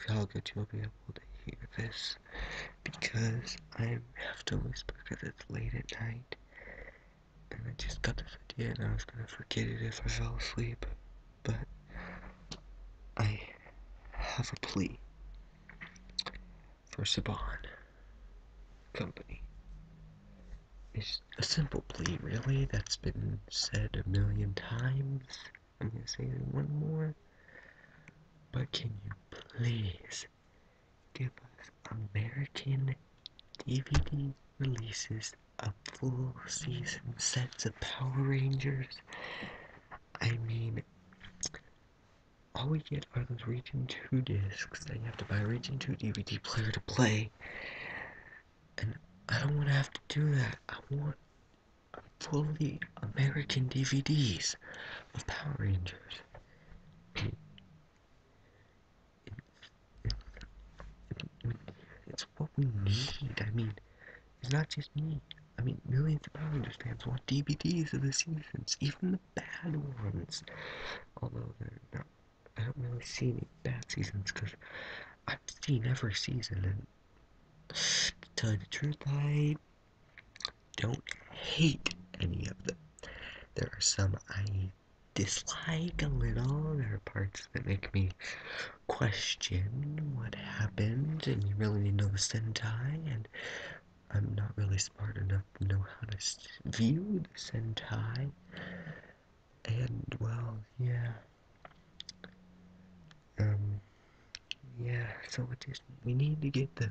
how good you'll be able to hear this, because I have to whisper because it's late at night, and I just got this idea and I was gonna forget it if I fell asleep, but I have a plea for Saban Company. It's a simple plea, really, that's been said a million times. I'm gonna say it one more. But can you please give us American DVD releases of full season sets of Power Rangers? I mean, all we get are those Region 2 discs that you have to buy a Region 2 DVD player to play. And I don't want to have to do that. I want fully American DVDs of Power Rangers. It's what we need. I mean, it's not just me. I mean, millions of Power Rangers fans want DVDs of the seasons, even the bad ones. Although they're not, I don't really see any bad seasons because I've seen every season, and to tell you the truth, I don't hate any of them. There are some I dislike a little. There are parts that make me question what happened, and you really need to know the Sentai, and I'm not really smart enough to know how to view the Sentai. And, well, yeah. Yeah, so we need to get the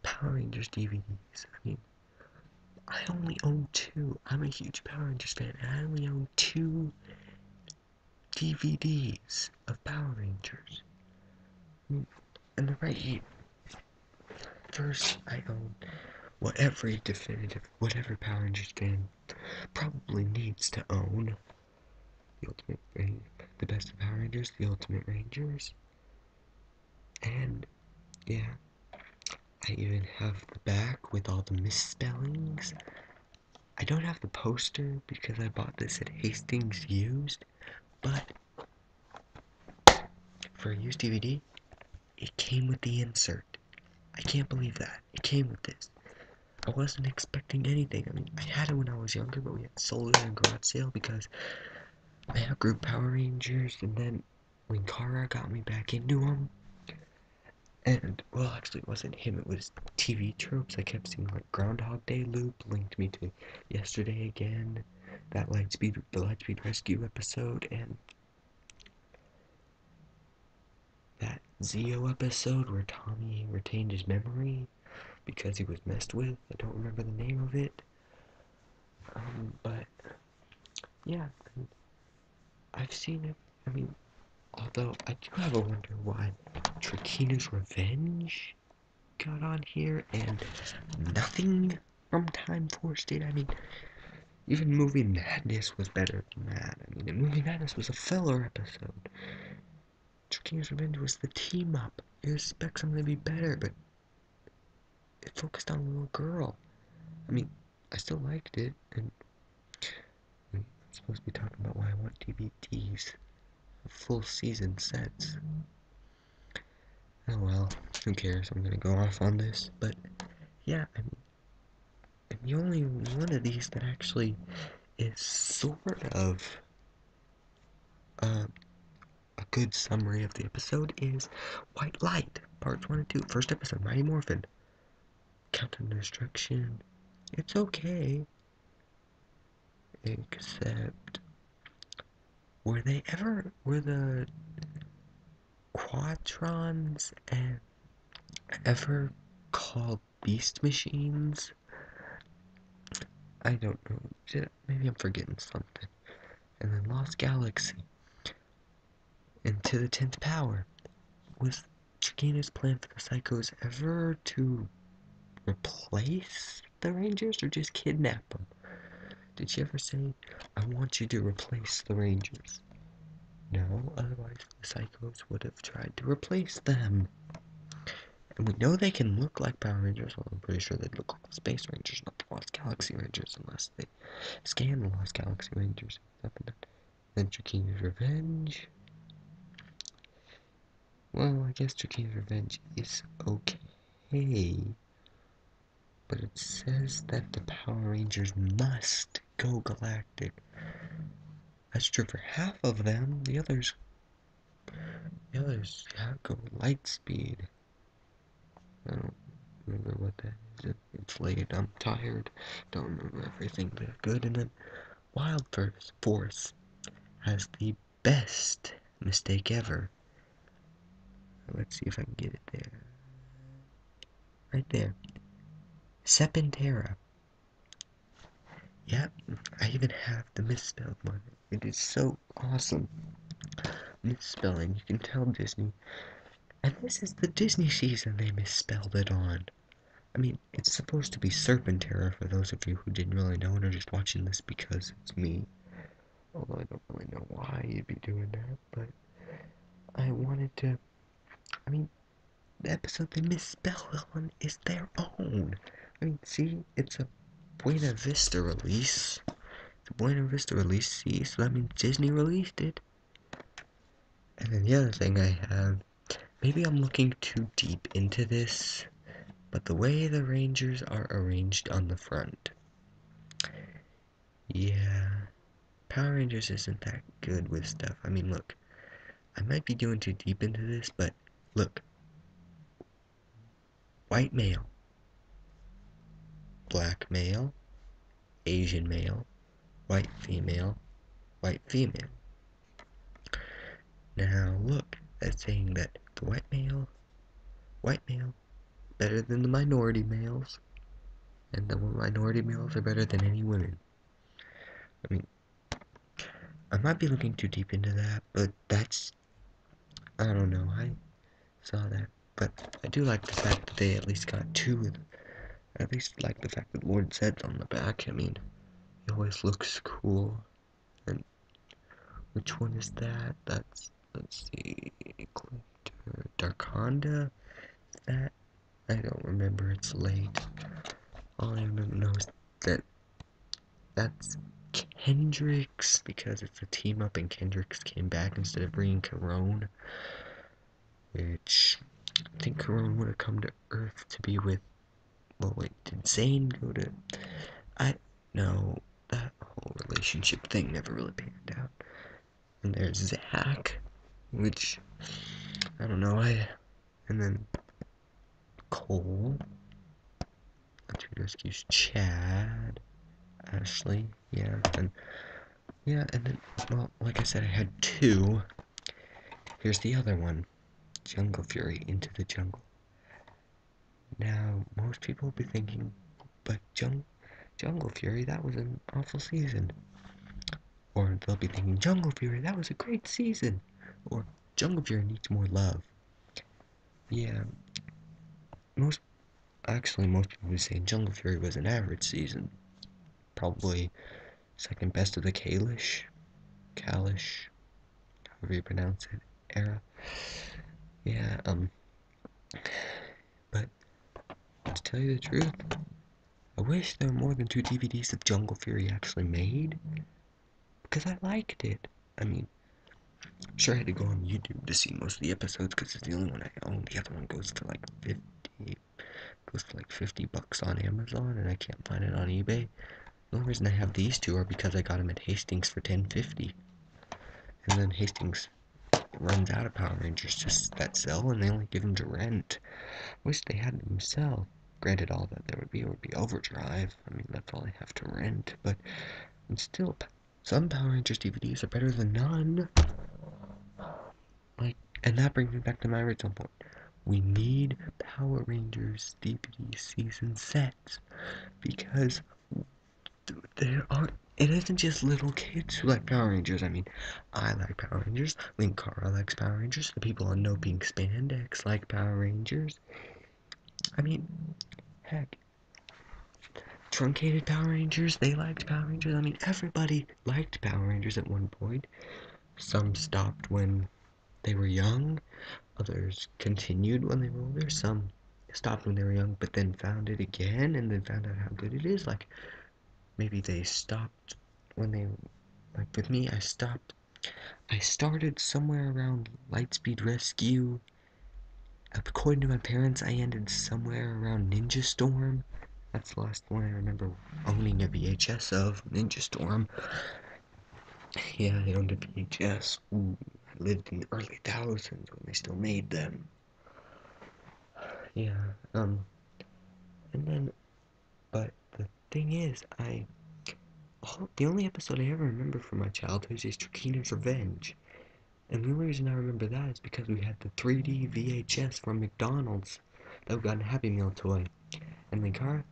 Power Rangers DVDs. I mean, I only own 2. I'm a huge Power Rangers fan, and I only own 2 DVDs of Power Rangers. I mean, and they're right here. First, I own what every Power Rangers fan probably needs to own. The best of Power Rangers, the Ultimate Rangers. And, yeah, I even have the back with all the misspellings. I don't have the poster because I bought this at Hastings used, but for a used DVD, it came with the insert. I can't believe that. It came with this. I wasn't expecting anything. I mean, I had it when I was younger, but we had sold it in a garage sale because I outgrew Power Rangers, and then when Kara got me back into them, and, well, actually, it wasn't him, it was TV tropes. I kept seeing, like, Groundhog Day loop linked me to Yesterday Again, the Lightspeed Rescue episode, and that Zeo episode where Tommy retained his memory because he was messed with. I don't remember the name of it. But, yeah, I've seen it. I mean, although I do have a wonder why Trakina's Revenge got on here and nothing from Time Force did. I mean, even Movie Madness was better than that. I mean, Movie Madness was a filler episode. Trakina's Revenge was the team up. You expect something to be better, but it focused on a little girl. I mean, I still liked it, and I'm supposed to be talking about why I want DVDs of full season sets. Oh well, who cares? I'm gonna go off on this, but yeah, I mean, and the only one of these that actually is sort of a good summary of the episode is White Light, parts 1 and 2. First episode, Mighty Morphin. Countdown to Destruction. It's okay. Except, were the Quatrons ever called Beast Machines? I don't know. Maybe I'm forgetting something. And then Lost Galaxy. And To the 10th Power. Was Chikina's plan for the Psychos ever to replace the Rangers or just kidnap them? Did she ever say, I want you to replace the Rangers? No, otherwise the Psychos would have tried to replace them. And we know they can look like Power Rangers, well, I'm pretty sure they'd look like the Space Rangers, not the Lost Galaxy Rangers, unless they scan the Lost Galaxy Rangers. Then Chikina's Revenge. Well, I guess Drakee's Revenge is okay, but it says that the Power Rangers must go galactic. That's true for half of them. The others go light speed. I don't remember what that is. It's late. I'm tired. Don't remember everything that good. And then Wild Force has the best mistake ever. Let's see if I can get it there. Right there. Serpentera. Yep, I even have the misspelled one. It is so awesome. Misspelling, you can tell Disney. And this is the Disney season they misspelled it on. I mean, it's supposed to be Serpentera for those of you who didn't really know and are just watching this because it's me. Although I don't really know why you'd be doing that, but I wanted to. I mean, the episode they misspelled on is their own. I mean, see, it's a Buena Vista release. The Buena Vista release, see, so that means Disney released it. And then the other thing I have, maybe I'm looking too deep into this, but the way the Rangers are arranged on the front. Yeah, Power Rangers isn't that good with stuff. I mean, look, I might be doing too deep into this, but look. White male, black male, Asian male, white female, white female. Now look, that's saying that the white male, better than the minority males, and the minority males are better than any women. I mean, I might be looking too deep into that, but that's, I don't know, I saw that. But I do like the fact that they at least got two, at least like the fact that Lord Zed's on the back. I mean, he always looks cool. And which one is that? That's, let's see, Darkonda? Is that? I don't remember, it's late. All I remember knows that that's Kendricks, because it's a team up and Kendricks came back instead of bringing Corone. Which, I think Corone would have come to Earth to be with, well wait, did Zane go to, no, that whole relationship thing never really panned out. And there's Zach, which, I don't know, and then Cole, Two Rescues, Chad, Ashley, and then, well, like I said, I had two. Here's the other one, Jungle Fury, Into the Jungle. Now, most people will be thinking, but Jungle Fury, that was an awful season. Or they'll be thinking, Jungle Fury, that was a great season. Or Jungle Fury needs more love. Yeah, most people will be saying Jungle Fury was an average season. Probably second best of the Kalish, however you pronounce it, era. Yeah, but to tell you the truth, I wish there were more than 2 DVDs of Jungle Fury actually made, because I liked it. I mean, I'm sure I had to go on YouTube to see most of the episodes, because it's the only one I own. The other one goes for like 50 bucks on Amazon, and I can't find it on eBay. The only reason I have these two are because I got them at Hastings for $10.50. And then Hastings runs out of Power Rangers just that sell, and they only give them to rent. Wish they had them sell. Granted, all that there would be Overdrive. I mean, that's all I have to rent, but still, some Power Rangers DVDs are better than none. Like, and that brings me back to my original point. We need Power Rangers DVD season sets, because there are, it isn't just little kids who like Power Rangers. I mean, I like Power Rangers, Linkara likes Power Rangers, the people on No Pink Spandex like Power Rangers. I mean, heck, Truncated Power Rangers, they liked Power Rangers. I mean, everybody liked Power Rangers at one point. Some stopped when they were young, others continued when they were older, some stopped when they were young but then found it again and then found out how good it is. Like, maybe they stopped when they, like with me, I started somewhere around Lightspeed Rescue, according to my parents, I ended somewhere around Ninja Storm. That's the last one I remember owning a VHS of, Ninja Storm. Yeah, I owned a VHS. Ooh, I lived in the early thousands when they still made them. Yeah, and then, but the thing is, the only episode I ever remember from my childhood is Trakeener's Revenge. And the only reason I remember that is because we had the 3D VHS from McDonald's that we got a Happy Meal toy. And Linkara,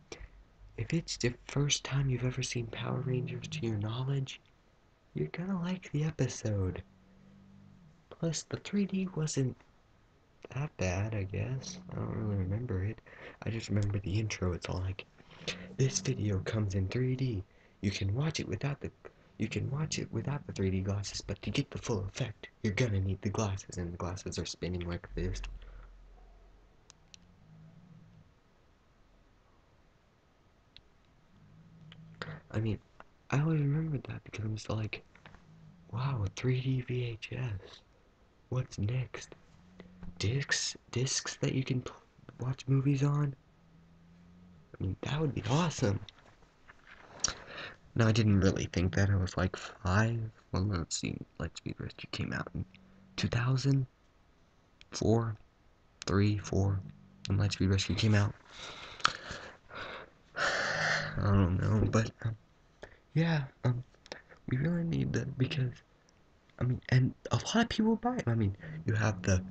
if it's the first time you've ever seen Power Rangers to your knowledge, you're gonna like the episode. Plus, the 3D wasn't that bad, I guess. I don't really remember it. I just remember the intro. It's all like, this video comes in 3D. You can watch it without the 3D glasses, but to get the full effect, you're gonna need the glasses, and the glasses are spinning like this. I mean, I always remembered that because I'm just like, wow, 3D VHS. What's next? Discs that you can watch movies on? I mean, that would be awesome. No, I didn't really think that. I was like 5. Well, let's see. Lightspeed Rescue came out in 2004, 3, 4. When Lightspeed Rescue came out. I don't know, but yeah, we really need that because I mean, and a lot of people buy it. I mean, you have the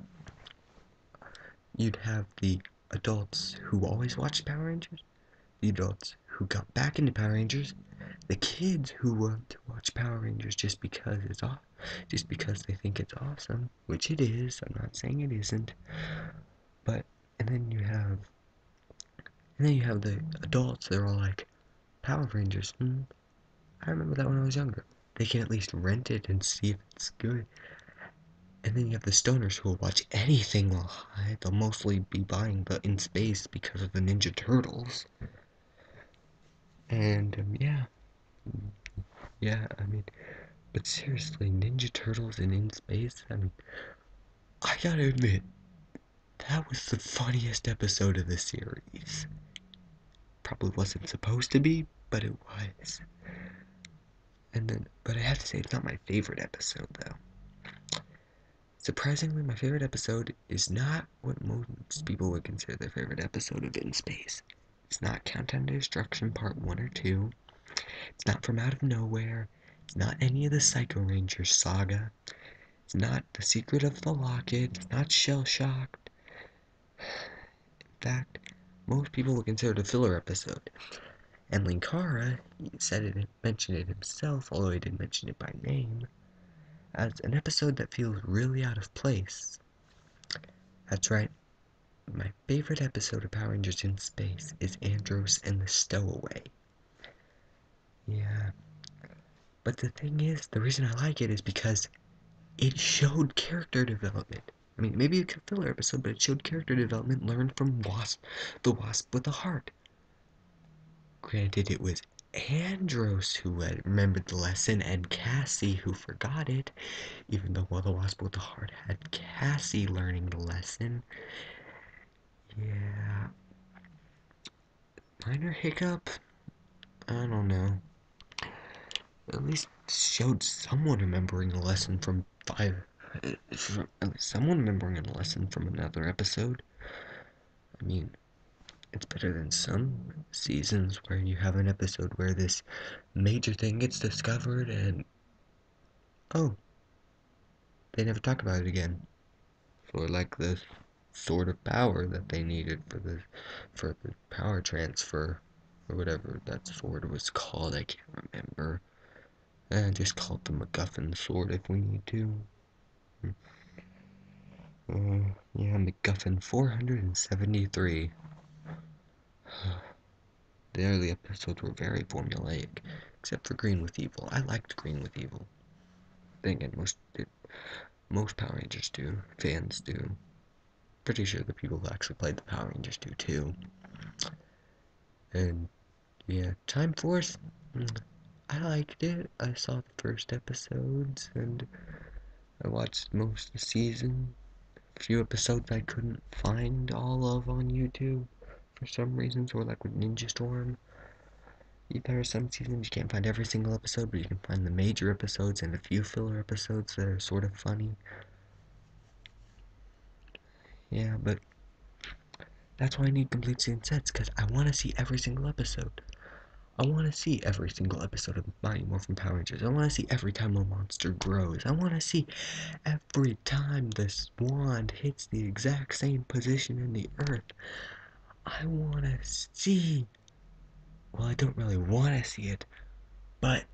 you'd have the adults who always watched Power Rangers, the adults who got back into Power Rangers, the kids who want to watch Power Rangers just because just because they think it's awesome, which it is. I'm not saying it isn't, but and then you have the adults. They're all like, Power Rangers. I remember that when I was younger. They can at least rent it and see if it's good. And then you have the stoners who will watch anything while high. They'll mostly be buying the In Space because of the Ninja Turtles. And yeah, I mean, but seriously, Ninja Turtles and In Space, I mean, I gotta admit, that was the funniest episode of the series. Probably wasn't supposed to be, but it was. But I have to say, it's not my favorite episode, though. Surprisingly, my favorite episode is not what most people would consider their favorite episode of In Space. It's not Countdown to Destruction Part 1 or 2. It's not From Out of Nowhere. It's not any of the Psycho Rangers saga. It's not The Secret of the Locket. It's not Shell Shocked. In fact, most people would consider it a filler episode. And Linkara mentioned it himself, although he didn't mention it by name, as an episode that feels really out of place. That's right, my favorite episode of Power Rangers in Space is Andros and the Stowaway. Yeah, but the thing is, the reason I like it is because it showed character development. I mean, maybe a filler episode, but it showed character development learned from the Wasp with a Heart. Granted, it was Andros who had remembered the lesson and Cassie who forgot it, even though the Wasp with the Heart had Cassie learning the lesson. Yeah. Minor hiccup? I don't know. At least showed someone remembering a lesson from at least someone remembering a lesson from another episode. I mean, it's better than some seasons where you have an episode where this major thing gets discovered and oh, they never talk about it again. For like the sort of power that they needed for the power transfer or whatever that sword was called. I can't remember. Just call it the MacGuffin sword if we need to. Yeah, MacGuffin 473. The early episodes were very formulaic, except for Green with Evil. I liked Green with Evil. Then again, most Power Rangers do. Fans do. Pretty sure the people who actually played the Power Rangers do too. And yeah, Time Force, I liked it. I saw the first episodes and I watched most of the season. few episodes I couldn't find all of on YouTube for some reasons, or like with Ninja Storm. There are some seasons you can't find every single episode, but you can find the major episodes and a few filler episodes that are sort of funny. Yeah, but that's why I need complete season sets, because I want to see every single episode. I want to see every single episode of Mighty Morphin Power Rangers. I want to see every time a monster grows. I want to see every time this wand hits the exact same position in the earth. I want to see. Well, I don't really want to see it, but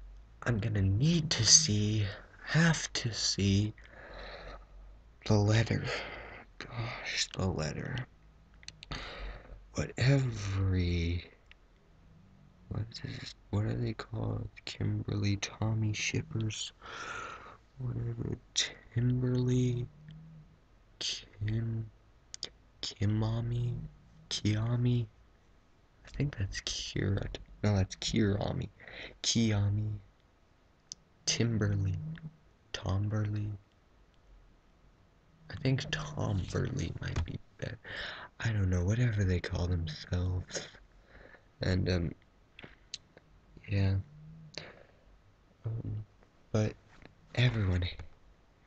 I'm gonna need to see, have to see the letter. Gosh, the letter. What what are they called? Kimberly, Tommy shippers, whatever, Kimberly, Kimami, Kiami, I think that's Kira, no, that's Kirami, Kiami, Timberly, Tomberly, I think Tom Burley might be better. I don't know, whatever they call themselves. And, yeah. But everyone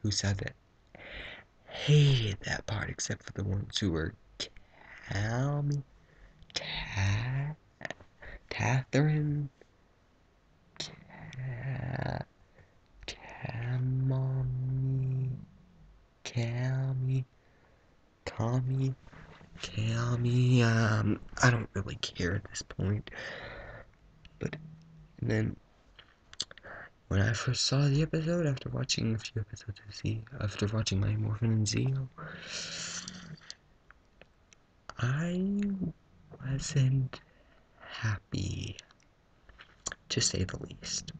who said that hated that part except for the ones who were Cam, Catherine, Cammy, Cammy, Tommy, Cammy, I don't really care at this point. But then when I first saw the episode, after watching a few episodes of Z, after watching Mighty Morphin and Zeo, I wasn't happy, to say the least.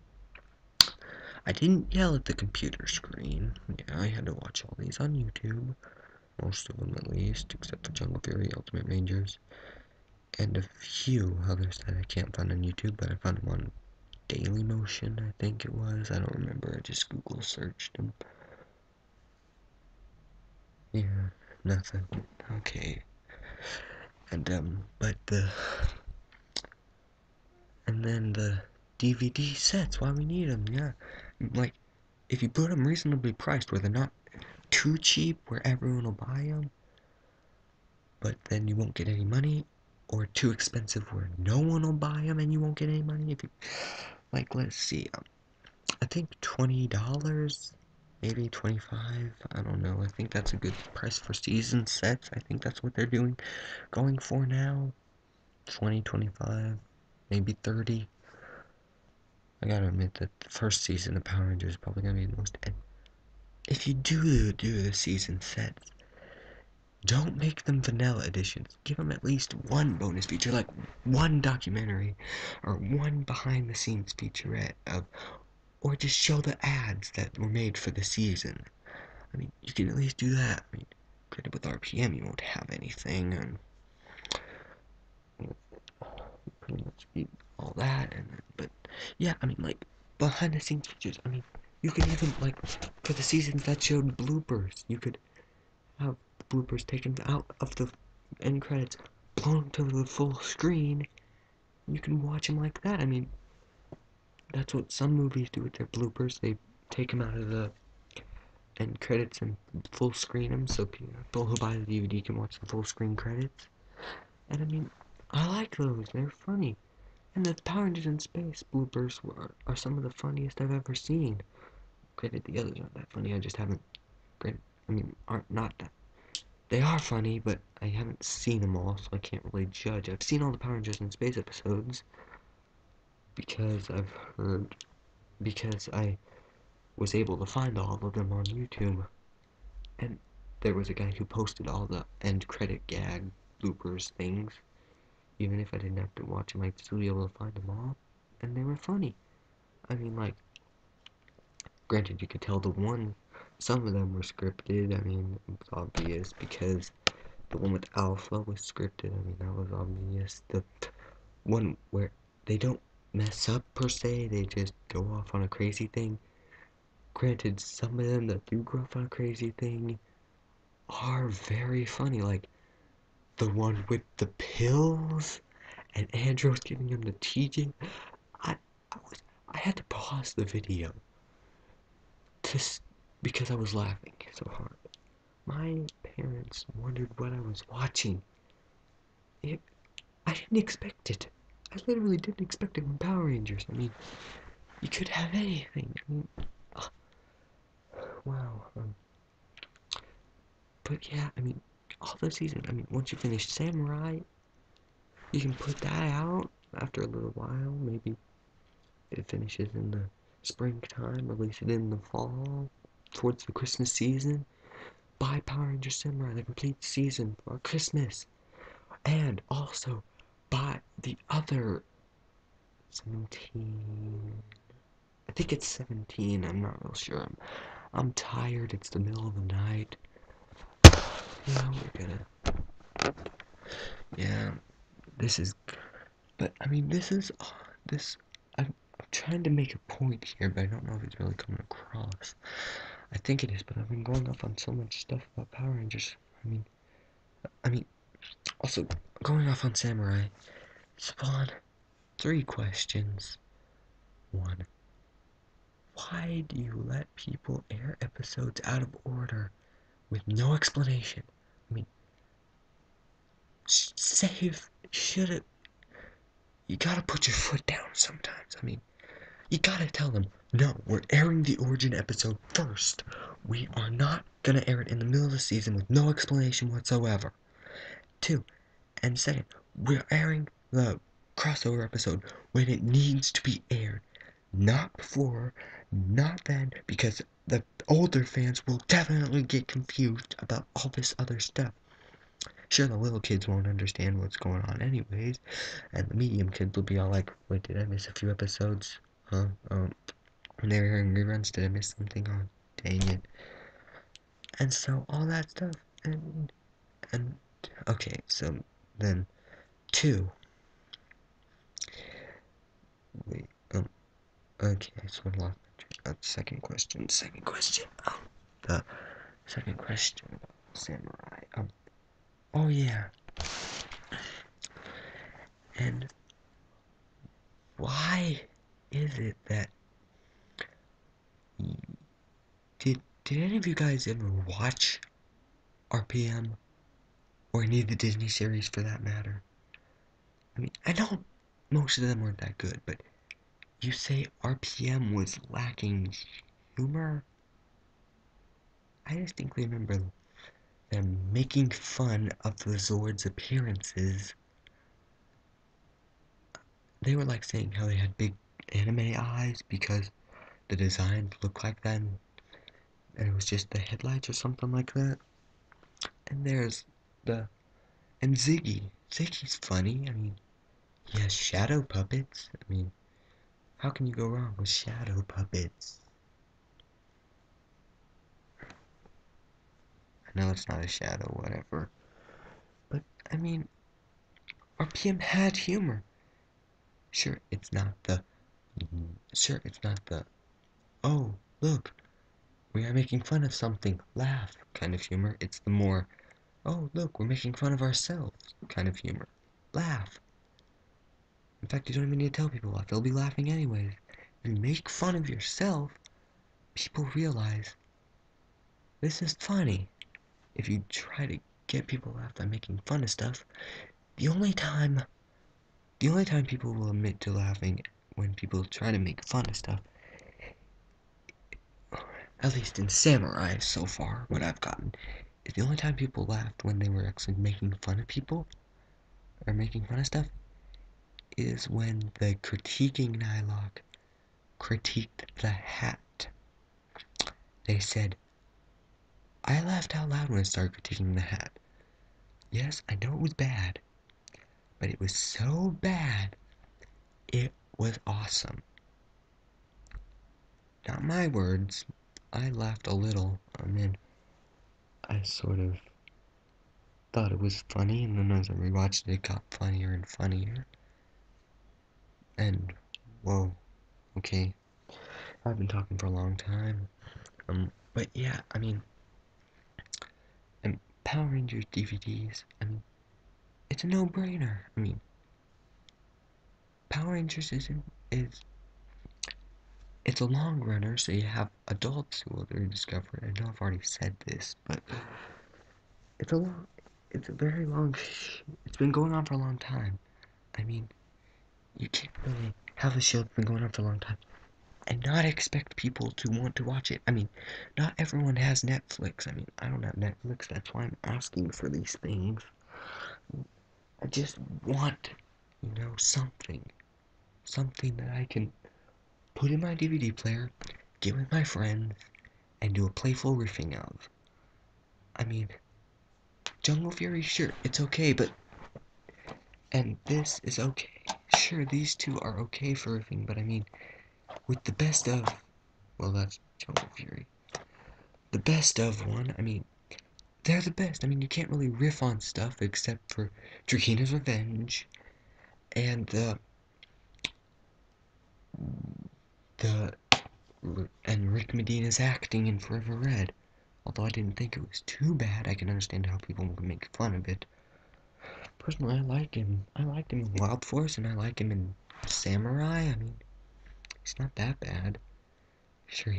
I didn't yell at the computer screen. Yeah, I had to watch all these on YouTube. Most of them at least, except for Jungle Fury, Ultimate Rangers, and a few others that I can't find on YouTube, but I found them on Dailymotion, I think it was. I don't remember, I just Google searched them. Yeah, nothing. Okay. And, and then the DVD sets, why we need them, yeah. Like, if you put them reasonably priced where they're not too cheap where everyone will buy them, but then you won't get any money, or too expensive where no one will buy them and you won't get any money. If you, like, let's see, I think $20, maybe 25, I don't know. I think that's a good price for season sets. I think that's what they're going for now. 20, 25, maybe 30. I gotta admit that the first season of Power Rangers is probably gonna be the most. And if you do the season sets, don't make them vanilla editions. Give them at least one bonus feature, like one documentary or one behind the scenes featurette of, or just show the ads that were made for the season. I mean, you can at least do that. I mean, granted with RPM you won't have anything, and pretty much be all that, but yeah, I mean, like, behind the scenes features, I mean, you could even, like, for the seasons that showed bloopers, you could have bloopers taken out of the end credits, blown to the full screen. You can watch them like that. I mean, that's what some movies do with their bloopers. They take them out of the end credits and full screen them so people who buy the DVD can watch the full screen credits. And I mean, I like those. They're funny. And the Power Rangers in Space bloopers are some of the funniest I've ever seen. Granted, the others aren't that funny. I just haven't. Aren't not that. They are funny, but I haven't seen them all, so I can't really judge. I've seen all the Power Rangers in Space episodes because I was able to find all of them on YouTube, and there was a guy who posted all the end credit gag bloopers things. Even if I didn't have to watch them, I'd still be able to find them all, and they were funny. I mean, like, granted, you could tell some of them were scripted. I mean, it's obvious because the one with Alpha was scripted. I mean, that was obvious. The one where they don't mess up per se, they just go off on a crazy thing. Granted, some of them that do go off on a crazy thing are very funny. Like the one with the pills and Andrew's giving him the teaching. I, I had to pause the video just because I was laughing so hard. My parents wondered what I was watching. It, I didn't expect it. I literally didn't expect it from Power Rangers. I mean, you could have anything. I mean, wow. But yeah, I mean, all the seasons. I mean, once you finish Samurai, you can put that out after a little while. Maybe it finishes in the springtime, release it in the fall, towards the Christmas season. Buy Power Rangers Samurai, the complete season for Christmas. And also buy the other 17. I think it's 17. I'm not real sure. I'm tired. It's the middle of the night. Yeah, we're gonna. Yeah, this is. But I mean, this. I'm trying to make a point here, but I don't know if it's really coming across. I think it is, but I've been going off on so much stuff about Power Rangers. I mean, also going off on Samurai. Spawn, 3 questions. 1. Why do you let people air episodes out of order with no explanation? I mean, should've. You gotta put your foot down sometimes. I mean, you gotta tell them, no, we're airing the origin episode first. We are not gonna air it in the middle of the season with no explanation whatsoever. 2. And second, we're airing the crossover episode when it needs to be aired. Not before, not then, because the older fans will definitely get confused about all this other stuff. Sure, the little kids won't understand what's going on anyways, and the medium kids will be all like, wait, did I miss a few episodes? Huh? When they were hearing reruns, did I miss something? Oh, dang it. And so, all that stuff, and, okay, so, then, 2, wait, okay, so I lost my second question, the second question about Samurai, oh yeah, and why is it that, did any of you guys ever watch RPM, or any of the Disney series for that matter? I mean, I know most of them weren't that good, but you say RPM was lacking humor? I distinctly remember them making fun of the Zord's appearances. They were like saying how they had big anime eyes because the designs looked like that, and it was just the headlights or something like that. And there's the and Ziggy. Ziggy's funny. I mean, he has shadow puppets. I mean, how can you go wrong with shadow puppets? I know it's not a shadow, whatever. But, I mean, RPM had humor. Sure, it's not the. Sure, it's not the. Oh, look, we are making fun of something. Laugh kind of humor. It's the more. Oh, look, we're making fun of ourselves kind of humor. Laugh. In fact, you don't even need to tell people laugh. They'll be laughing anyways. If you make fun of yourself, people realize this is funny. If you try to get people to laugh by making fun of stuff, the only time people will admit to laughing when people try to make fun of stuff, at least in Samurai so far, what I've gotten, is the only time people laughed when they were actually making fun of people, or making fun of stuff, is when the critiquing dialogue critiqued the hat. They said, I laughed out loud when I started critiquing the hat. Yes, I know it was bad, but it was so bad, it was awesome. Not my words. I laughed a little, and then I sort of thought it was funny, and then as I rewatched it, it got funnier and funnier. And, whoa, okay. I've been talking for a long time. But yeah, I mean, and Power Rangers DVDs, I mean, it's a no-brainer. I mean, Power Rangers is it's a long runner, so you have adults who will rediscover it. I know I've already said this, but it's a long, it's a very long, it's been going on for a long time. I mean, you can't really have a show that's been going on for a long time and not expect people to want to watch it. I mean, not everyone has Netflix. I mean, I don't have Netflix, that's why I'm asking for these things. I just want, something that I can put in my DVD player, get with my friends, and do a playful riffing of. I mean, Jungle Fury, sure, it's okay, but and this is okay. Sure, these two are okay for riffing, but I mean, with the best of, well, that's Jungle Fury. The best of one, I mean, they're the best. I mean, you can't really riff on stuff except for Drakina's Revenge and the and Rick Medina's acting in Forever Red. Although I didn't think it was too bad, I can understand how people would make fun of it. Personally, I like him. I liked him in Wild Force, and I like him in Samurai. I mean, he's not that bad. Sure,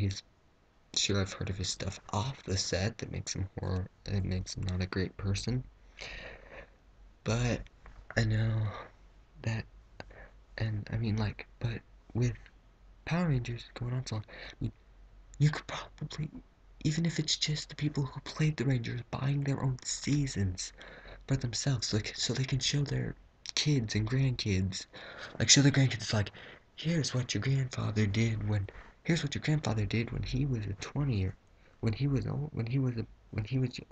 I've heard of his stuff off the set that makes him not a great person. But I know that, and I mean, like, but with Power Rangers going on so long, I mean, you could probably, even if it's just the people who played the Rangers buying their own seasons for themselves, like, so they can show their kids and grandkids, like, show their grandkids, like, here's what your grandfather did here's what your grandfather did when he was a 20 or when he was old, when he was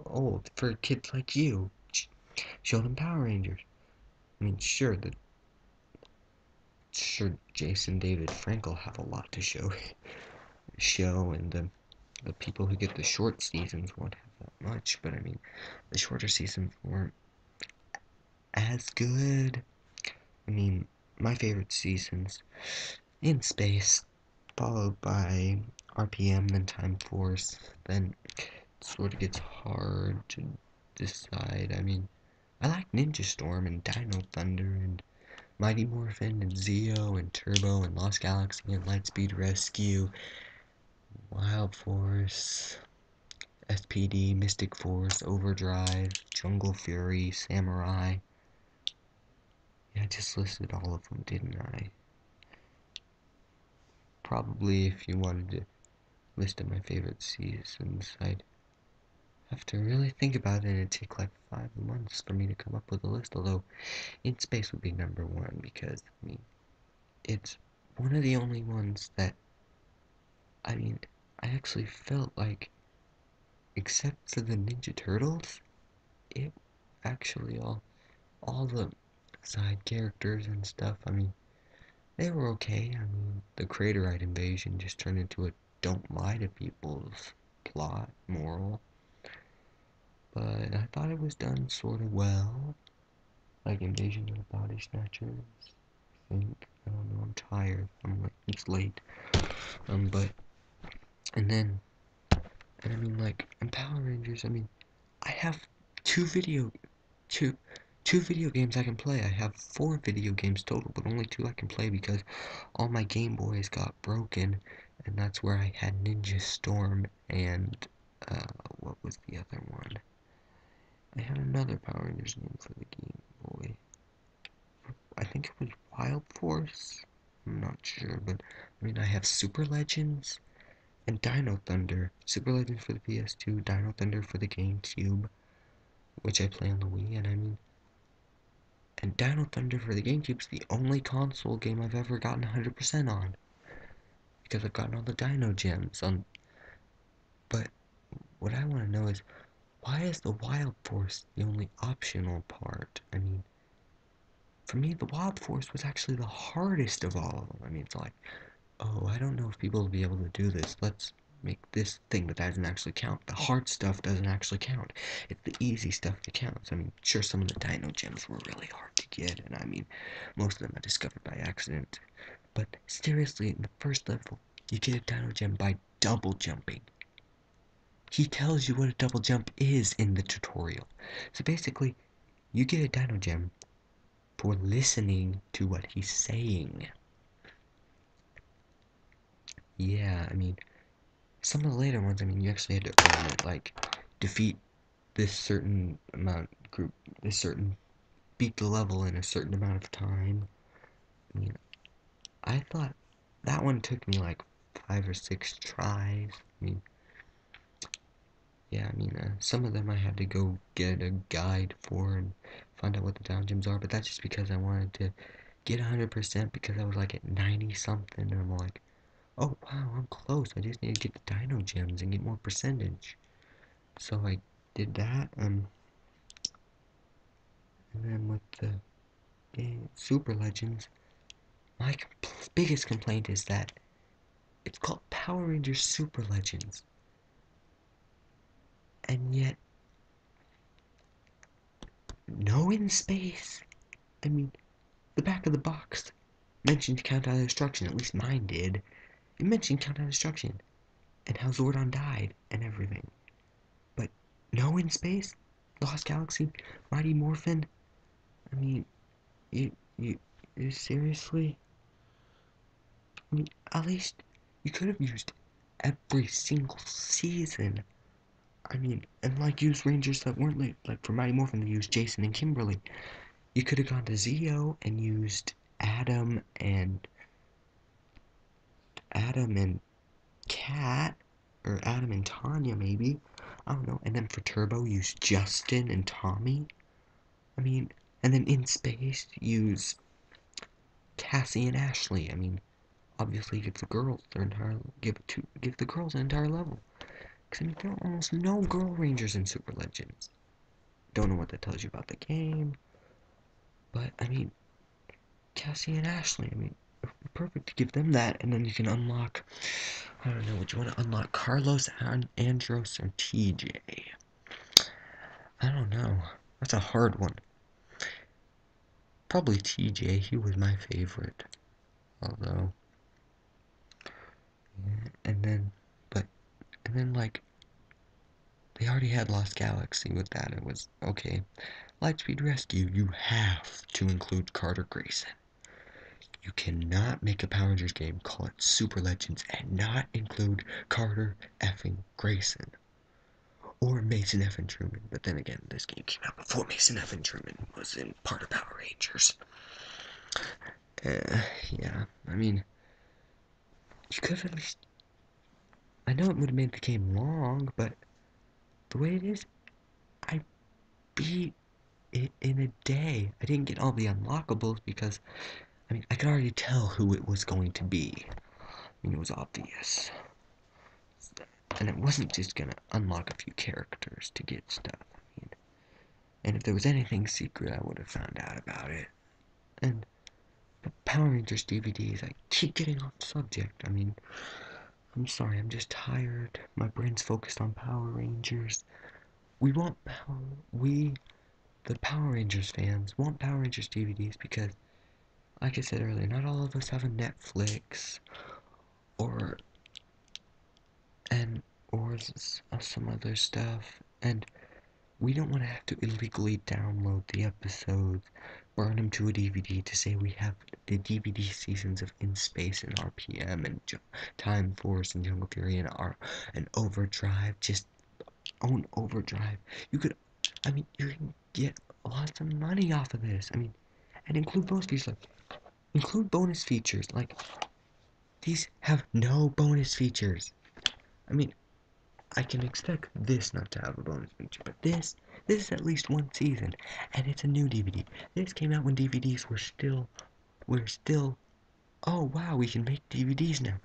old, for kids like you. Show them Power Rangers. I mean, sure, Jason David Frankel have a lot to show, and the people who get the short seasons won't have that much, but I mean, the shorter seasons weren't as good. I mean, my favorite seasons, In Space, followed by RPM, then Time Force, then it sort of gets hard to decide. I mean, I like Ninja Storm and Dino Thunder and Mighty Morphin and Zeo and Turbo and Lost Galaxy and Lightspeed Rescue, Wild Force, SPD, Mystic Force, Overdrive, Jungle Fury, Samurai. Yeah, I just listed all of them, didn't I? Probably if you wanted to list of my favorite seasons, I'd have to really think about it, and it'd take like 5 months for me to come up with a list, although In Space would be number one because, I mean, it's one of the only ones that, I mean, I actually felt like, except for the Ninja Turtles, it actually all the side characters and stuff, I mean, they were okay. I mean, the Craterite invasion just turned into a don't lie to people's plot, moral. But I thought it was done sort of well. Like Invasion of the Body Snatchers, I think. I don't know, I'm tired. It's late. But, and then, and I mean, like, in Power Rangers, I mean, I have two video, two, two video games I can play. I have 4 video games total, but only 2 I can play because all my Game Boys got broken, and that's where I had Ninja Storm and, what was the other one? I had another Power Rangers game for the Game Boy. I think it was Wild Force? I'm not sure, but, I mean, I have Super Legends and Dino Thunder. Super Legends for the PS2, Dino Thunder for the GameCube, which I play on the Wii, and I mean, and Dino Thunder for the GameCube's the only console game I've ever gotten 100% on. Because I've gotten all the Dino Gems on. But what I want to know is, why is the Wild Force the only optional part? I mean, for me, the Wild Force was actually the hardest of all of them. I mean, it's like, oh, I don't know if people will be able to do this. Let's make this thing that doesn't actually count. The hard stuff doesn't actually count. It's the easy stuff that counts. I mean, sure, some of the Dino Gems were really hard to get, and I mean, most of them I discovered by accident. But seriously, in the first level, you get a Dino Gem by double jumping. he tells you what a double jump is in the tutorial. So basically, you get a dino gem for listening to what he's saying. Yeah, I mean, some of the later ones, I mean, you actually had to earn it, like, defeat this certain amount group, this certain, beat the level in a certain amount of time. I mean, I thought that one took me like 5 or 6 tries. I mean, yeah, I mean, some of them I had to go get a guide for and find out what the down gems are, but that's just because I wanted to get 100% because I was like at 90 something, and I'm like, oh wow, I'm close. I just need to get the dino gems and get more percentage. So I did that, and then with the Super Legends, my biggest complaint is that it's called Power Rangers Super Legends, and yet no in space. I mean, the back of the box mentioned Countdown Destruction, at least mine did. It mentioned Countdown Destruction and how Zordon died and everything. But no in space? Lost Galaxy? Mighty Morphin? I mean, you seriously? I mean, at least you could have used every single season. I mean, and like use Rangers that weren't like for Mighty Morphin, they used Jason and Kimberly. You could have gone to Zeo and used Adam and Kat, or Adam and Tanya maybe. I don't know. And then for Turbo, use Justin and Tommy. I mean, and then in space, use Cassie and Ashley. I mean, obviously give the girls their entire give the girls an entire level. Because I mean, there are almost no girl rangers in Super Legends. Don't know what that tells you about the game, but I mean, Cassie and Ashley. I mean, perfect to give them that, and then you can unlock. I don't know. Would you want to unlock Carlos, Andros, or TJ? I don't know. That's a hard one. Probably TJ. He was my favorite. Although, yeah, and then like they already had Lost Galaxy with that. It was okay. Lightspeed Rescue. You have to include Carter Grayson. You cannot make a Power Rangers game, call it Super Legends, and not include Carter effing Grayson. Or Mason effing Truman. But then again, this game came out before Mason effing Truman was in part of Power Rangers. Yeah, I mean, you could have at least. I know it would have made the game long, but the way it is, I beat it in a day. I didn't get all the unlockables because, I mean, I could already tell who it was going to be. I mean, it was obvious. And it wasn't just gonna unlock a few characters to get stuff. I mean, and if there was anything secret, I would have found out about it. And the Power Rangers DVDs, I keep getting off subject. I mean, I'm sorry, I'm just tired. My brain's focused on Power Rangers. We, the Power Rangers fans, want Power Rangers DVDs because, like I said earlier, not all of us have a Netflix or and or some other stuff, and we don't want to have to illegally download the episodes, burn them to a DVD to say we have the DVD seasons of In Space and RPM and Time Force and Jungle Fury and Overdrive. Just own Overdrive. You could, I mean, you can get lots of money off of this. I mean, and include bonus features like these have no bonus features. I mean, I can expect this not to have a bonus feature, but this is at least one season, and it's a new DVD. This came out when DVDs were still, oh wow, we can make DVDs now.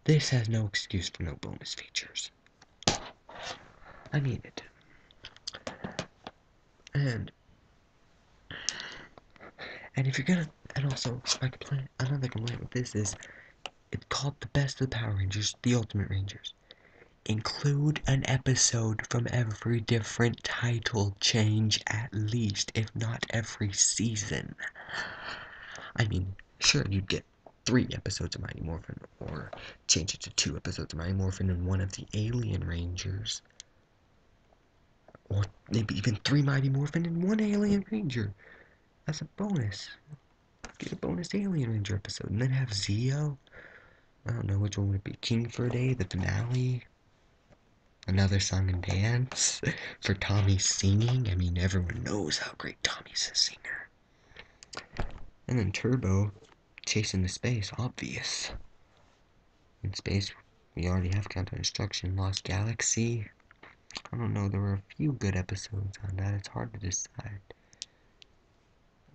This has no excuse for no bonus features. I mean it. And if you're gonna, and also, another complaint with this is, it's called the Best of the Power Rangers, the Ultimate Rangers. Include an episode from every different title change at least, if not every season. I mean, sure, you'd get 3 episodes of Mighty Morphin, or change it to 2 episodes of Mighty Morphin and 1 of the Alien Rangers, or maybe even 3 Mighty Morphin and 1 Alien Ranger as a bonus. Get a bonus Alien Ranger episode, and then have Zeo. I don't know which one would it be. King for a Day, the finale, another song and dance for Tommy singing. I mean, everyone knows how great Tommy's a singer. And then Turbo, chasing the space, obvious. In space, we already have Countdown Destruction, Lost Galaxy. I don't know, there were a few good episodes on that. It's hard to decide.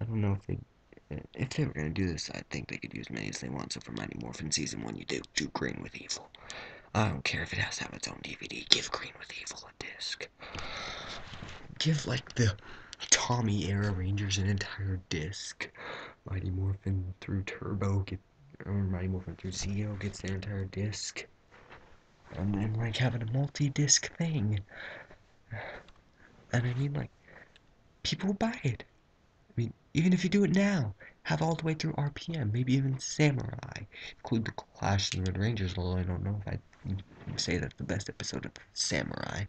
I don't know if they were going to do this, I think they could use as many as they want. So for Mighty Morphin Season 1, you do Green with Evil. I don't care if it has to have its own DVD. Give Green with Evil a disc. Give, like, the Tommy era Rangers an entire disc. Mighty Morphin through Turbo, or Mighty Morphin through Zeo gets their entire disc. And then, like, having a multi-disc thing. And I mean, like, people buy it. I mean, even if you do it now, have all the way through RPM, maybe even Samurai. Include the Clash of the Red Rangers, although I don't know if I'd say that's the best episode of Samurai.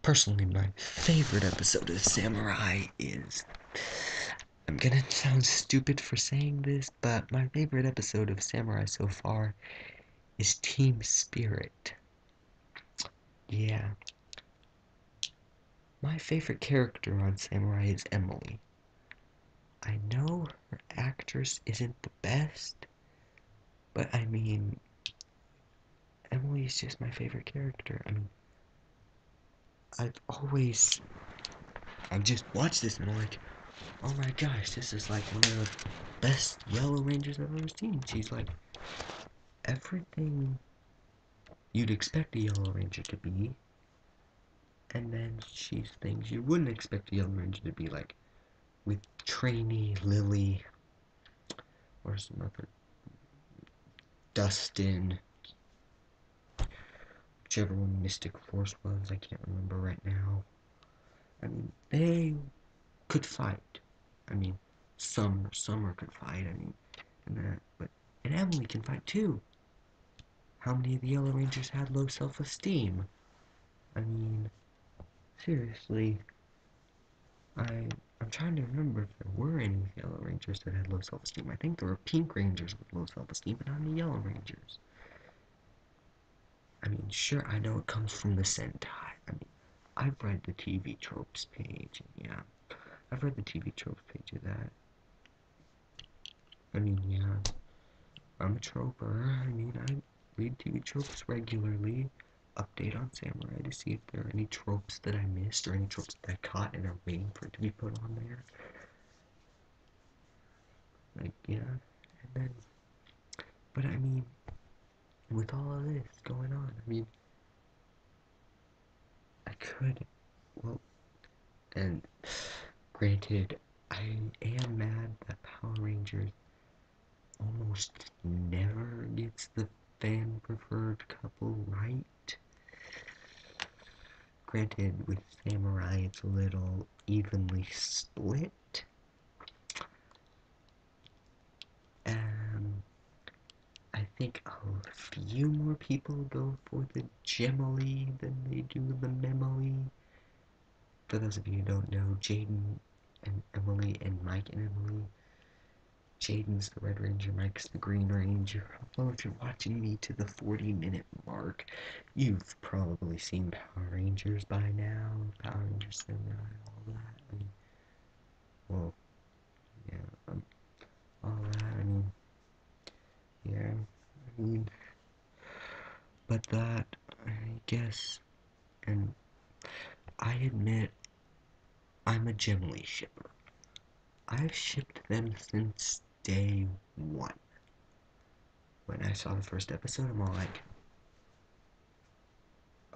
Personally, my favorite episode of Samurai is... I'm gonna sound stupid for saying this, but my favorite episode of Samurai so far is Team Spirit. Yeah. My favorite character on Samurai is Emily. I know her actress isn't the best, but I mean, Emily is just my favorite character. I mean, I've just watched this and I'm like, oh my gosh, this is like one of the best Yellow Rangers I've ever seen. She's like everything you'd expect a Yellow Ranger to be, and then she's things you wouldn't expect a Yellow Ranger to be, like with Trainee, Lily, or some other, Dustin, whichever one Mystic Force was, I can't remember right now. I mean, they could fight. I mean, Summer could fight. I mean, and Emily can fight too. How many of the Yellow Rangers had low self-esteem? I mean, seriously, I'm trying to remember if there were any Yellow Rangers that had low self-esteem. I think there were Pink Rangers with low self-esteem, but not any Yellow Rangers. I mean, sure, I know it comes from the Sentai. I mean, I've read the TV Tropes page, and yeah, I've read the TV Tropes page of that. I mean, yeah, I'm a troper. I mean, I read TV Tropes regularly, update on Samurai to see if there are any tropes that I missed or any tropes that I caught and are waiting for it to be put on there. Like, yeah, and then, but I mean, with all of this going on, I mean, I could, well, and granted, I am mad that Power Rangers almost never gets the fan preferred couple right. Granted, with Samurai, it's a little evenly split. I think a few more people go for the Gemily than they do the Memily. For those of you who don't know, Jaden and Emily and Mike and Emily. Jaden's the Red Ranger, Mike's the Green Ranger. Although if you're watching me to the 40-minute mark, you've probably seen Power Rangers by now. Power Rangers Samurai, all that. I mean, well, yeah, all that. I mean, yeah, I mean, but that, I guess, and I admit, I'm a Gemily shipper. I've shipped them since day one. When I saw the first episode, I'm all like,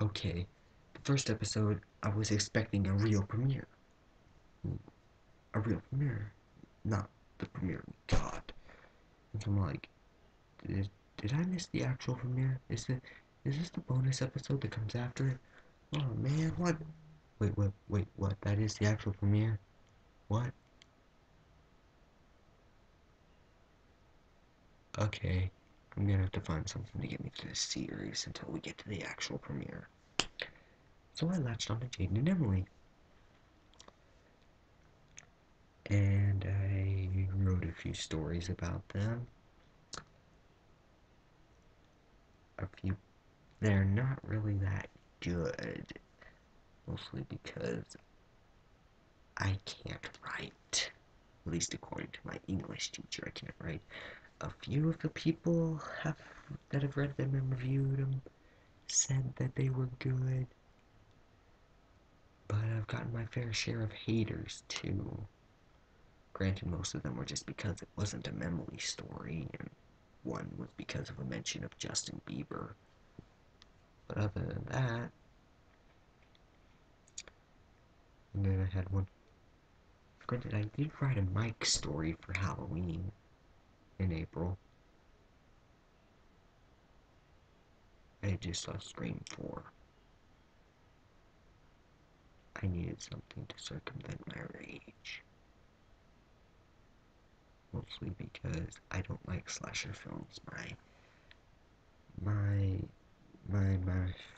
okay, the first episode, I was expecting a real premiere. A real premiere. Not the premiere we got. And so I'm like, did I miss the actual premiere? Is this the bonus episode that comes after it? Oh man, what? Wait, what? That is the actual premiere? What? Okay, I'm gonna have to find something to get me through this series until we get to the actual premiere. So I latched on to Jaden and Emily, and I wrote a few stories about them. A few, they're not really that good, mostly because I can't write. At least according to my English teacher, I can't write. A few of the people that have read them and reviewed them said that they were good, but I've gotten my fair share of haters too. Granted, most of them were just because it wasn't a Emily story, and one was because of a mention of Justin Bieber. But other than that, and then I had one. Granted, I did write a Mike story for Halloween in April. I just saw Scream 4. I needed something to circumvent my rage. Mostly because I don't like slasher films. My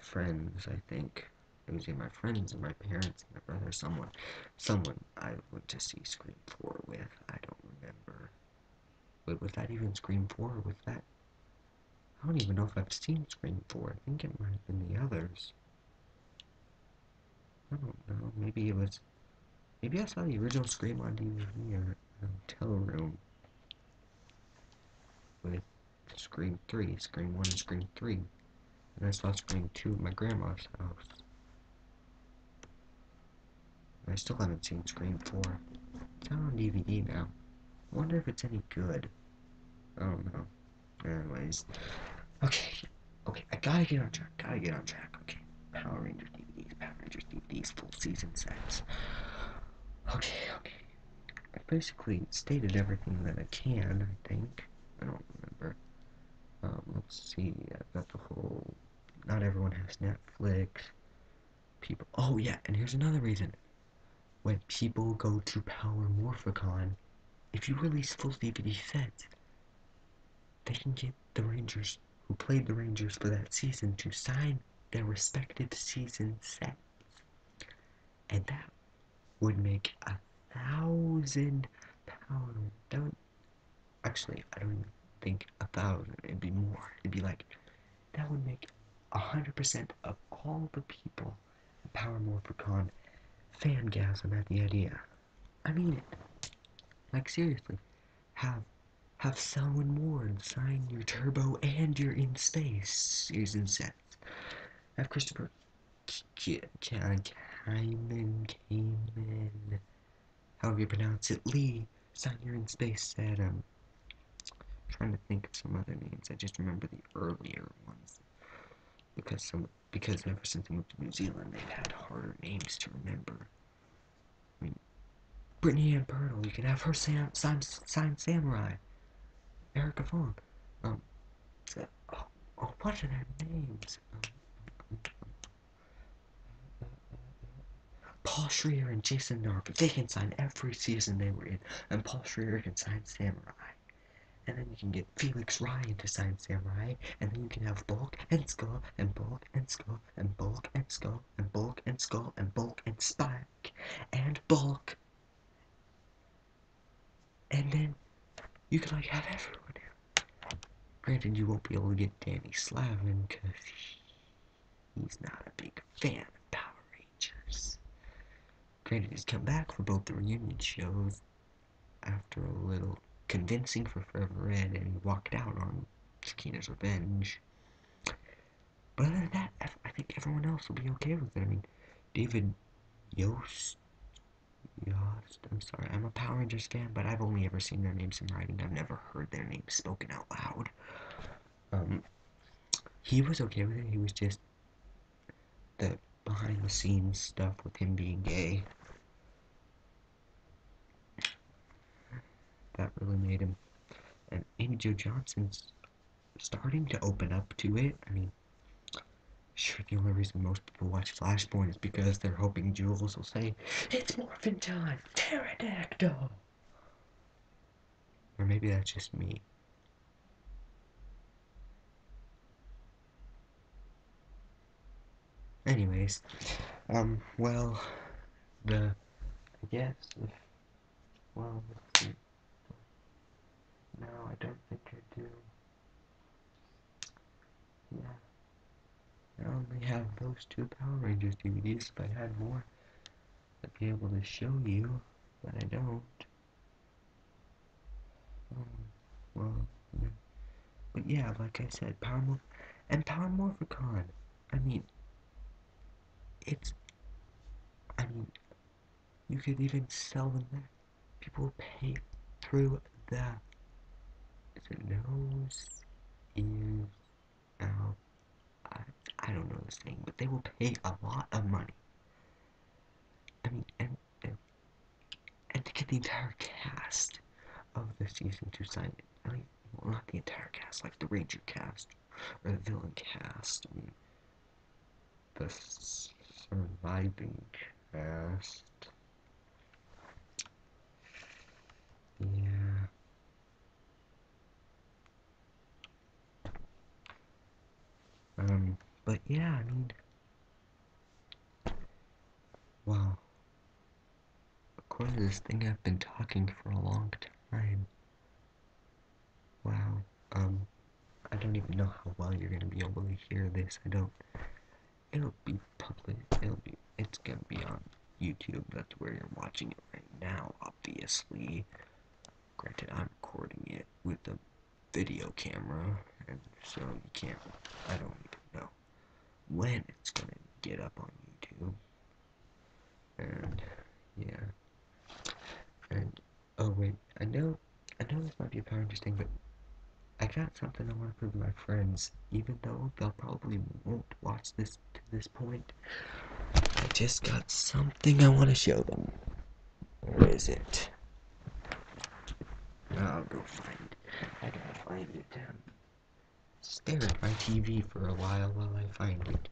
friends, I think. It was either my friends and my parents and my brother, someone I went to see Scream 4 with. I don't remember. Wait, was that even Scream 4 or was that? I don't even know if I've seen Scream 4. I think it might have been the others. I don't know. Maybe I saw the original Scream on DVD or hotel room with Scream 3, Scream 1 and Scream 3. And I saw Scream 2 at my grandma's house. I still haven't seen Scream 4. It's out on DVD now. I wonder if it's any good. I don't know. Anyways. Okay, I gotta get on track. Okay. Power Rangers DVDs, full season sets. Okay. I basically stated everything that I can, I think. I don't remember. Let's see. I've got the whole. Not everyone has Netflix. People. Oh, yeah, and here's another reason. When people go to Power Morphicon, if you release full DVD sets, they can get the Rangers who played the Rangers for that season to sign their respective season sets. And that would make 1,000 pounds. Actually, I don't even think 1,000. It'd be more. It'd be like, that would make 100% of all the people at Power Morphicon fangasm at the idea. I mean it. Like, seriously. Have Selwyn Ward sign your Turbo and your In Space season sets. Have Christopher Kyman, however you pronounce it, Lee, sign your In Space set. I'm trying to think of some other names. I just remember the earlier ones because ever since I moved to New Zealand, they've had harder names to remember. I mean, Brittany Ann Pirtle, you can have her sign Samurai. Erica Vaughn. Um, what are their names? Paul Schrader and Jason Narvik, they can sign every season they were in, and Paul Schrader can sign Samurai. And then you can get Felix Ryan to sign Samurai, and then you can have Bulk and Skull, and Bulk and Skull, and Bulk and Skull, and Bulk and Skull, and Bulk and Spike, and Bulk. And then you can like have everyone here. Granted, you won't be able to get Danny Slavin, because he's not a big fan of Power Rangers. Granted, he's come back for both the reunion shows after a little convincing for Forever Red, and he walked out on Shakina's Revenge. But other than that, I think everyone else will be okay with it. I mean, David Yost, I'm sorry, I'm a Power Rangers fan, but I've only ever seen their names in writing. I've never heard their names spoken out loud. He was okay with it. He was just the behind the scenes stuff with him being gay that really made him. And Amy Jo Johnson's starting to open up to it. I mean, sure, the only reason most people watch Flashpoint is because they're hoping Jules will say, "It's morphin' time! Pterodactyl!" Or maybe that's just me. Anyways, well, I guess, well, let's see. No, I don't think I do. Yeah, I only have those two Power Rangers DVDs. If I had more, I'd be able to show you, but I don't. Well, yeah. But yeah, like I said, Power Morphicon. I mean, it's, I mean, you could even sell them there. People pay through the, is it nose, ears, mouth, I, I don't know this thing, but they will pay a lot of money. I mean, and to get the entire cast of the season to sign it. I mean, well, not the entire cast, like the Ranger cast or the villain cast. I mean, the surviving cast. Yeah. But yeah, I mean, wow. According to this thing, I've been talking for a long time. Wow. I don't even know how well you're gonna be able to hear this. It'll be public. It's gonna be on YouTube. That's where you're watching it right now, obviously. Granted, I'm recording it with a video camera, and so you can't, I don't even know when it's gonna get up on YouTube. And, yeah. And, oh wait, I know this might be a Power interesting, but I got something I want to prove to my friends, even though they'll probably won't watch this to this point. I just got something I want to show them. Where is it? I'll go find it. I gotta find it. Stare at my TV for a while I find it.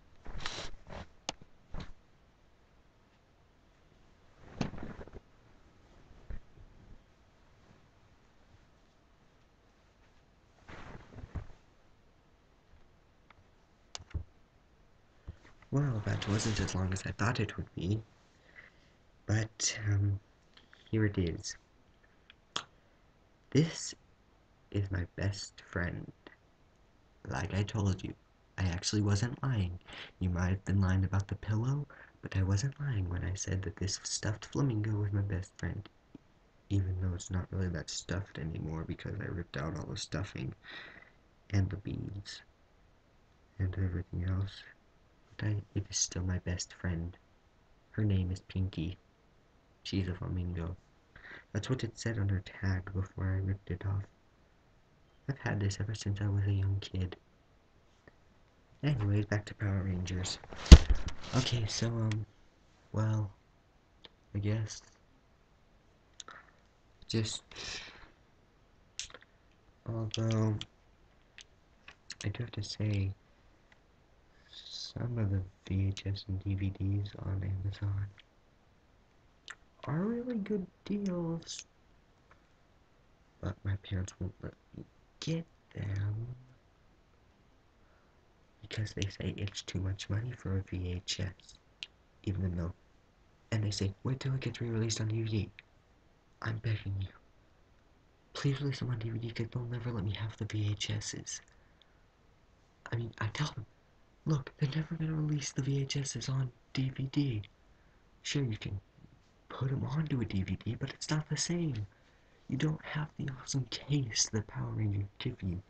Well, that wasn't as long as I thought it would be. But, here it is. This is my best friend. Like I told you, I actually wasn't lying. You might have been lying about the pillow, but I wasn't lying when I said that this stuffed flamingo was my best friend. Even though it's not really that stuffed anymore because I ripped out all the stuffing and the beads and everything else. But it is still my best friend. Her name is Pinky. She's a flamingo. That's what it said on her tag before I ripped it off. I've had this ever since I was a young kid. Anyways, back to Power Rangers. Okay, so, well, I guess just, although, I do have to say, some of the VHS and DVDs on Amazon are really good deals, but my parents won't let me get them because they say it's too much money for a VHS, even though, and they say, wait till it gets re-released on DVD. I'm begging you, please release them on DVD because they'll never let me have the VHSs. I mean, I tell them, look, they're never gonna release the VHSs on DVD. Sure, you can put them onto a DVD, but it's not the same. You don't have the awesome case that Power Rangers give you.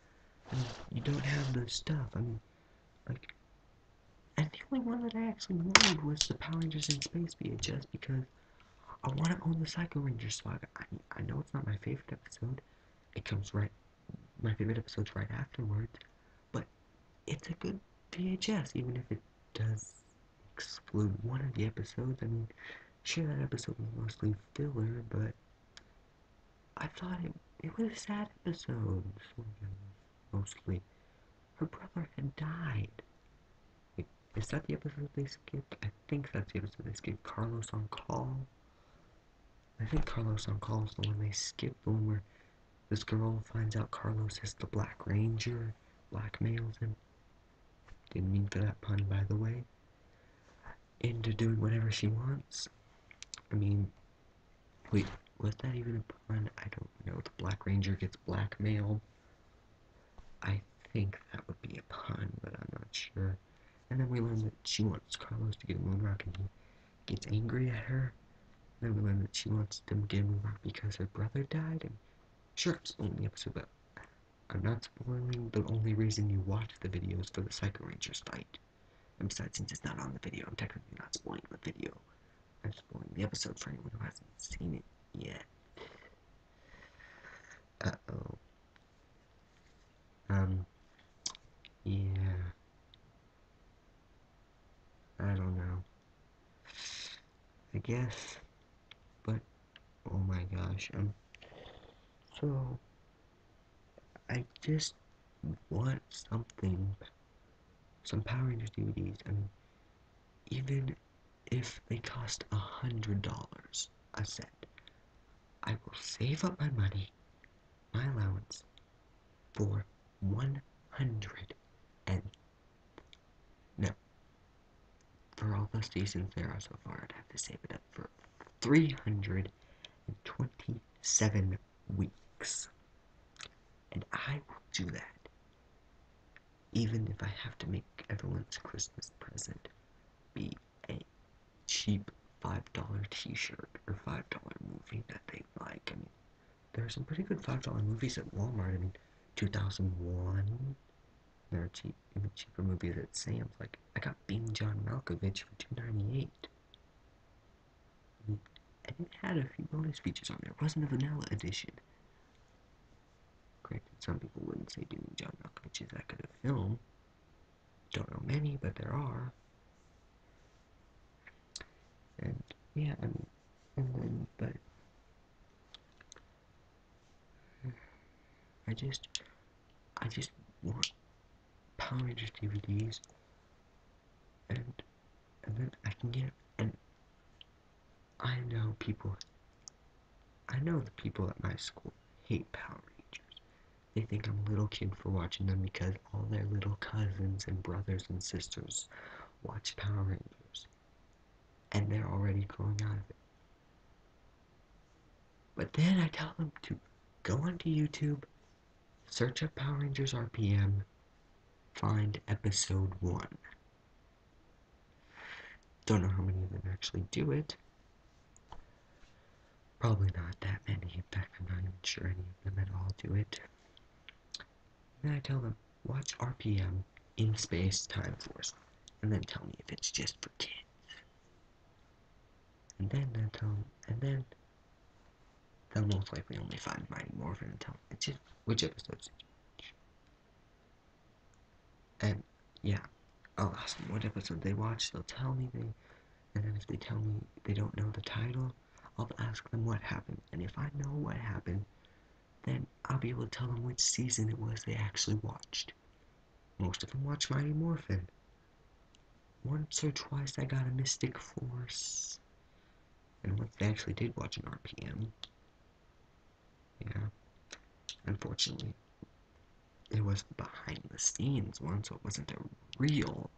I mean, you don't have the stuff. I mean, like, and the only one that I actually wanted was the Power Rangers in Space VHS because I want to own the Psycho Rangers saga. I know it's not my favorite episode. It comes right, my favorite episode's right afterwards, but it's a good VHS, even if it does exclude one of the episodes. I mean, sure, that episode was mostly filler, but I thought it was a sad episode, mostly. Her brother had died. Wait, is that the episode they skipped? I think that's the episode they skipped. Carlos on Call? I think Carlos on Call is the one they skipped, the one where this girl finds out Carlos is the Black Ranger, blackmails him. Didn't mean for that pun, by the way. into doing whatever she wants. I mean, wait, was that even a pun? I don't know. The Black Ranger gets blackmailed. I think that would be a pun, but I'm not sure. And then we learn that she wants Carlos to get a moon rock, and he gets angry at her. And then we learn that she wants them to get a moon rock because her brother died. And sure, I'm spoiling the episode, but I'm not spoiling the only reason you watch the videos for the Psycho Rangers fight. And besides, since it's not on the video, I'm technically not spoiling the video. I'm spoiling the episode for anyone who hasn't seen it yet. Uh-oh. Yeah. I don't know. I guess. But, oh my gosh. So, I just want something. Some Power Rangers DVDs. I mean, even if they cost $100 a set, I will save up my money, my allowance, for 100 and no, for all the seasons there are so far, I'd have to save it up for 327 weeks. And I will do that, even if I have to make everyone's Christmas present be a cheap $5 t-shirt or $5 movie that they like. I mean, there are some pretty good $5 movies at Walmart. I mean, 2001. There are even cheaper movies at Sam's. Like, I got Being John Malkovich for $2.98. And it had a few bonus features on there. It wasn't a vanilla edition. Granted, some people wouldn't say Being John Malkovich is that good a film. Don't know many, but there are. And yeah, I mean, but I just want Power Rangers DVDs, and then I can get, and I know the people at my school hate Power Rangers. They think I'm a little kid for watching them because all their little cousins and brothers and sisters watch Power Rangers, and they're already growing out of it. But then I tell them to go onto YouTube, search up Power Rangers RPM, find episode 1. Don't know how many of them actually do it. Probably not that many. In fact, I'm not even sure any of them at all do it. And then I tell them, watch RPM in Space Time Force, and then tell me if it's just for kids. And then they'll most likely only find Mighty Morphin and tell me it's just which episodes. And yeah, I'll ask them what episode they watched. They'll tell me and then if they tell me they don't know the title, I'll ask them what happened. And if I know what happened, then I'll be able to tell them which season it was they actually watched. Most of them watch Mighty Morphin. Once or twice I got a Mystic Force. And once they actually did watch an RPM. Yeah. Unfortunately, it was the behind the scenes one, so it wasn't a real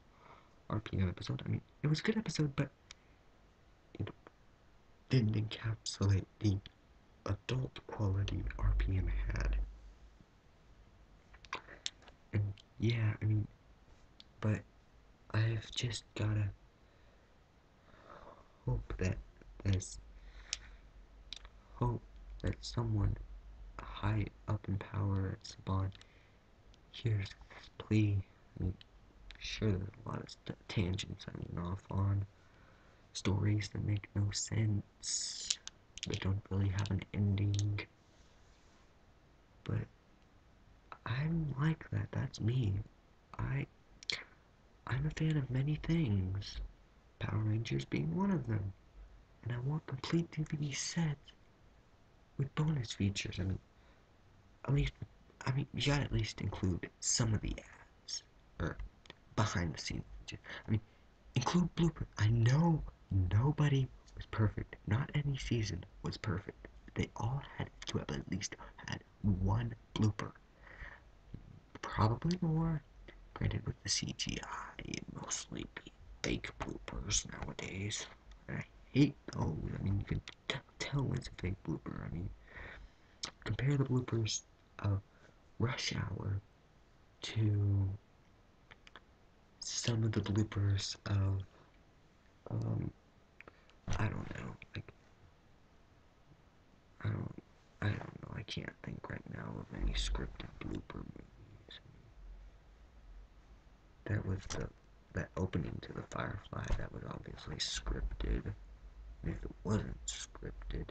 RPM episode. I mean, it was a good episode, but it didn't encapsulate the adult quality RPM had. And yeah, I mean, but I've just gotta hope that there's hope that someone high up in power at Saban hears this plea. I mean, sure, there's a lot of tangents I went off on, stories that make no sense, that don't really have an ending, but I'm like that. That's me. I I'm a fan of many things, Power Rangers being one of them, and I want complete DVD sets with bonus features. At least, you gotta at least include some of the ads or behind the scenes features. Include bloopers. I know nobody was perfect. Not any season was perfect. They all had to have at least had one blooper. Probably more. Granted, with the CGI, it mostly be fake bloopers nowadays. And I hate those. I mean, you can tell when it's a fake blooper. I mean, compare the bloopers of Rush Hour to some of the bloopers of, um, I don't know, like, I don't, I don't know, I can't think right now of any scripted blooper movies. That was that opening to the Firefly, that was obviously scripted. And if it wasn't scripted,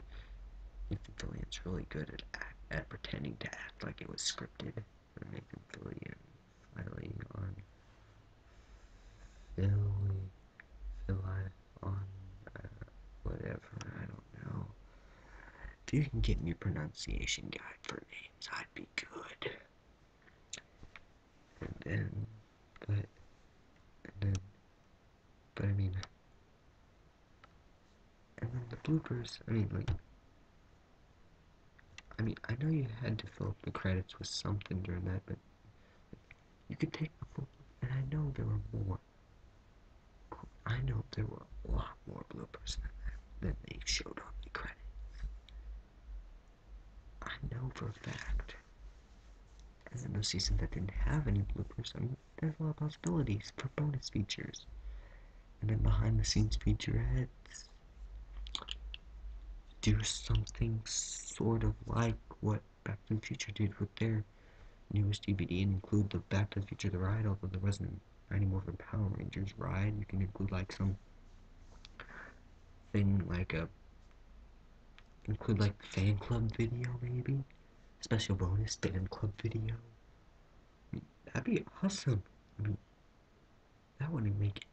Nathan Fillion's really good at pretending to act like it was scripted. Nathan Fillion, finally on on whatever, I don't know. If you can get me a pronunciation guide for names, I'd be good. And then, but, and then, but I mean, and then the bloopers, I know you had to fill up the credits with something during that, but you could take the full, and I know there were more. I know there were a lot more bloopers than they showed on the credits. I know for a fact. And in the season that didn't have any bloopers, there's a lot of possibilities for bonus features. And then behind the scenes featurettes do something sort of like what Back to the Future did with their newest DVD and include the Back to the Future the ride, although there wasn't any more of a Power Rangers ride. You can include like some thing like fan club video maybe, special bonus fan club video. That'd be awesome. That would make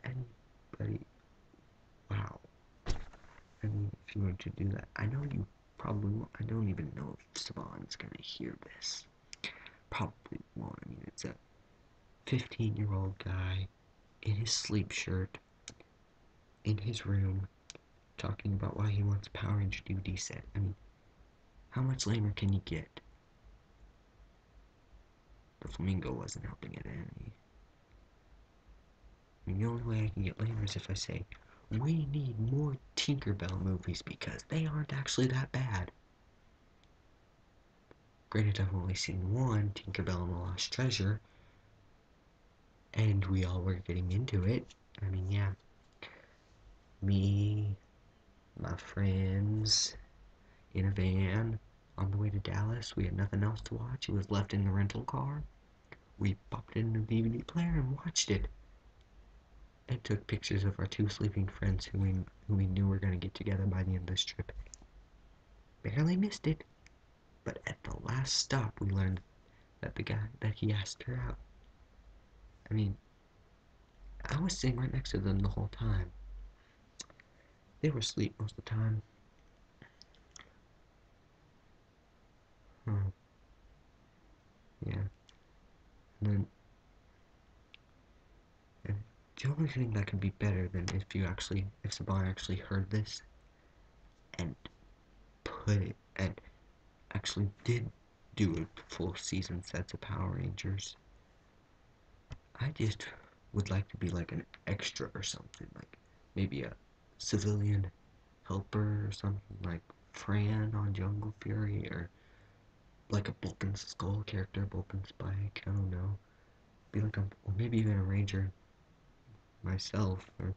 anybody wow. If you were to do that, I know you probably won't. I don't even know if Savon's gonna hear this. Probably won't. It's a 15-year-old guy in his sleep shirt in his room talking about why he wants a Power Ranger DVD set. How much lamer can you get? The flamingo wasn't helping it any. The only way I can get lamer is if I say, we need more Tinkerbell movies because they aren't actually that bad. Granted, I've only seen one, Tinkerbell and the Lost Treasure, and we all were getting into it. Yeah. Me, my friends, in a van, on the way to Dallas. We had nothing else to watch. It was left in the rental car. We popped it in the DVD player and watched it. And took pictures of our two sleeping friends who we knew were going to get together by the end of this trip. Barely missed it. But at the last stop, we learned that he asked her out. I was sitting right next to them the whole time. They were asleep most of the time. Yeah. And the only thing that could be better than if Saban actually heard this and put it, and actually did do a full season sets of Power Rangers. I just would like to be like an extra or something, like maybe a civilian helper or something, like Fran on Jungle Fury, or like a Bulk and Skull character, Bulk and Spike, I don't know. Be like or maybe even a ranger myself, or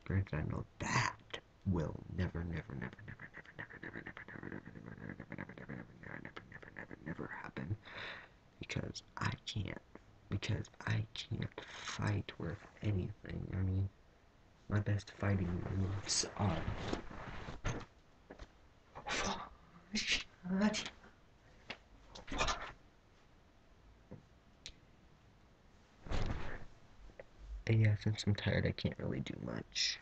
granted I know that will never happen because I can't fight worth anything. My best fighting moves are yeah, since I'm tired I can't really do much.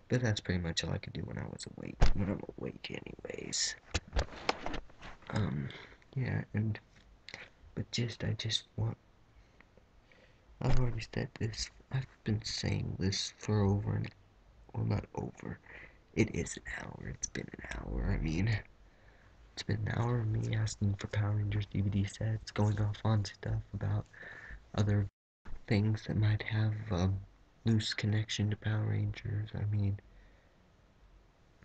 But that's pretty much all I could do when I'm awake anyways. Yeah, I've already said this, I've been saying this for not over, it is an hour, it's been an hour, it's been an hour of me asking for Power Rangers DVD sets, going off on stuff about other things that might have a loose connection to Power Rangers. I mean,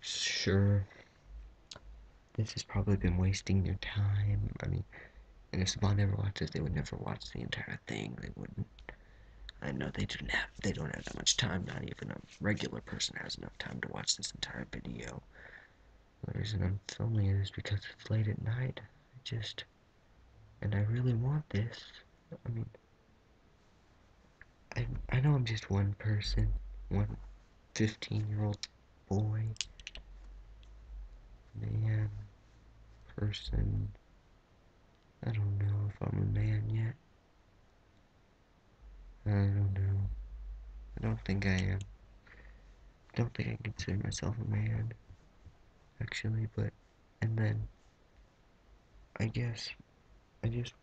sure, this has probably been wasting your time. I mean, and if Saban never watches, they would never watch the entire thing. They wouldn't. I know they don't have that much time. Not even a regular person has enough time to watch this entire video. The reason I'm filming it is because it's late at night. And I really want this. I mean, I know I'm just one person, one 15-year-old boy, man, person. I don't know if I'm a man yet. I don't know. I don't think I am. I don't think I consider myself a man, actually, but, and then, I guess, I just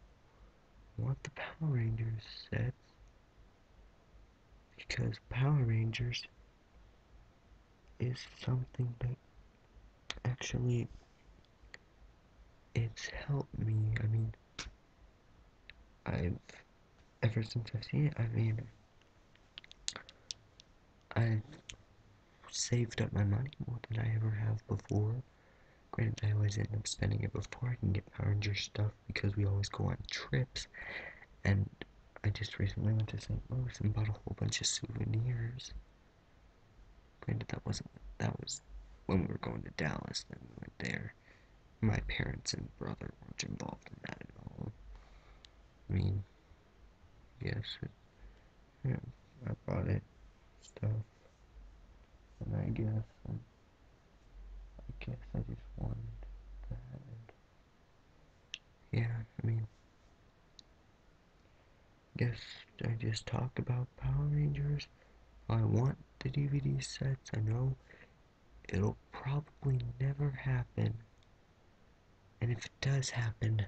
want the Power Rangers sets, because Power Rangers is something that actually, it's helped me. I mean, I've, ever since I've seen it, I've saved up my money more than I ever have before. Granted, I always end up spending it before I can get Power Ranger stuff because we always go on trips. And I just recently went to St. Louis and bought a whole bunch of souvenirs. Granted, that was when we were going to Dallas, then we went there. My parents and brother weren't involved in that at all. I mean, yes, yeah, I bought it, stuff, and I guess I just wanted that, and yeah, I mean, guess I just talk about Power Rangers. I want the DVD sets. I know it'll probably never happen, and if it does happen,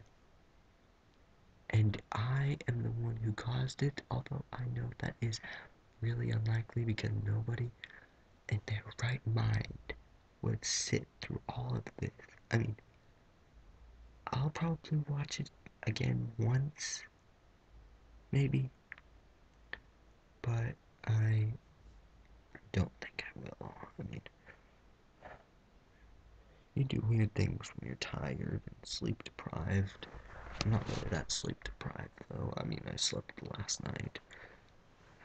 and I am the one who caused it, although I know that is really unlikely because nobody in their right mind would sit through all of this. I mean, I'll probably watch it again once, maybe, but I don't think I will. I mean, you do weird things when you're tired and sleep deprived. I'm not really that sleep deprived, though. I mean, I slept last night.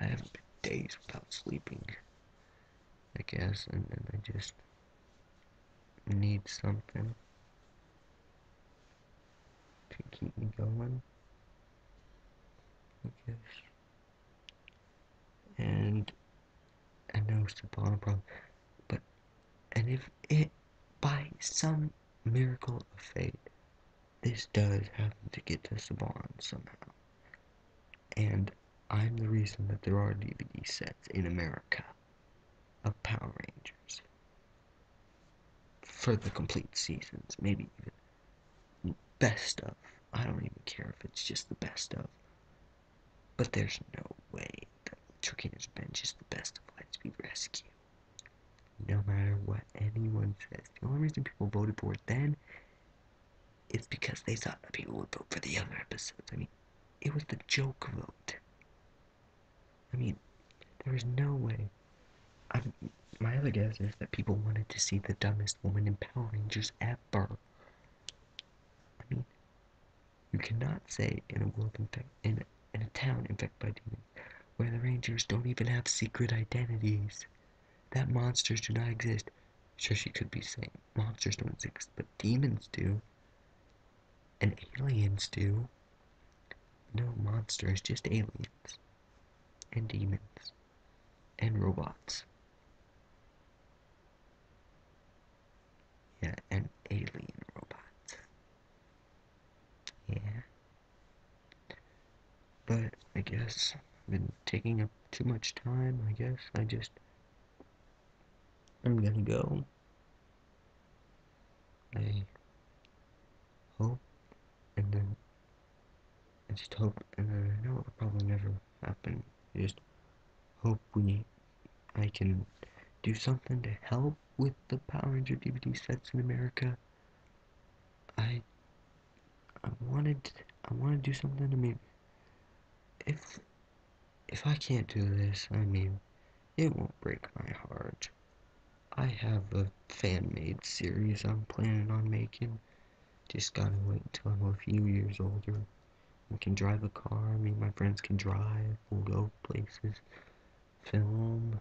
I haven't been days without sleeping, I guess, and I just need something to keep me going, I guess. And I know Sabana probably, but, and if it, by some miracle of fate, this does happen to get to Saban somehow, and I'm the reason that there are DVD sets in America of Power Rangers for the complete seasons, maybe even best of. I don't even care if it's just the best of. But there's no way that Trakiner's Bench is the best of Lightspeed Rescue. No matter what anyone says. The only reason people voted for it then is because they thought that people would vote for the other episodes. I mean, it was the joke vote. I mean, there was no way. My other guess is that people wanted to see the dumbest woman in Power Rangers ever. I mean, you cannot say in a world in a town infected by demons where the Rangers don't even have secret identities, that monsters do not exist. Sure, she could be saying monsters don't exist, but demons do, and aliens do. No monsters, just aliens, and demons, and robots. Yeah, and alien robots. Yeah. But I guess I've been taking up too much time. I guess I'm gonna go. I hope, and then I just hope, and then I know it'll probably never happen. I just hope I can do something to help with the Power Ranger DVD sets in America. I I wanted to do something. I mean, if if I can't do this, I mean, it won't break my heart. I have a fan-made series I'm planning on making. Just gotta wait until I'm a few years older. We can drive a car, me and my friends can drive, we'll go places, film,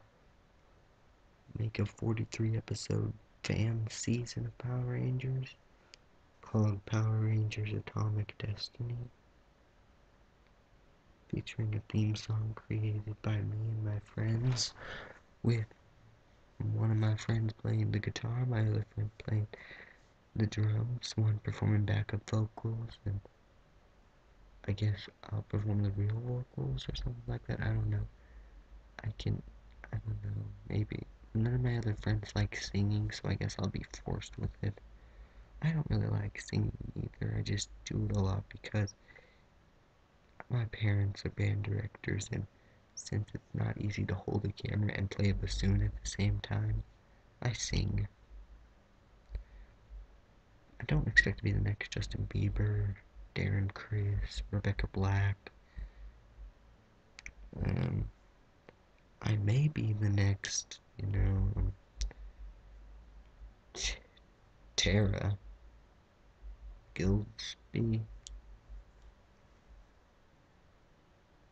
make a 43 episode fan season of Power Rangers called Power Rangers Atomic Destiny, featuring a theme song created by me and my friends, with one of my friends playing the guitar, my other friend playing the drums, one performing backup vocals, and I guess I'll perform the real vocals or something like that. I don't know. I don't know, maybe. None of my other friends like singing, so I guess I'll be forced with it. I don't really like singing either. I just do it a lot because my parents are band directors, and since it's not easy to hold a camera and play a bassoon at the same time, I sing. I don't expect to be the next Justin Bieber, Darren Criss, Rebecca Black. Um, I may be the next, Tara Gilsby.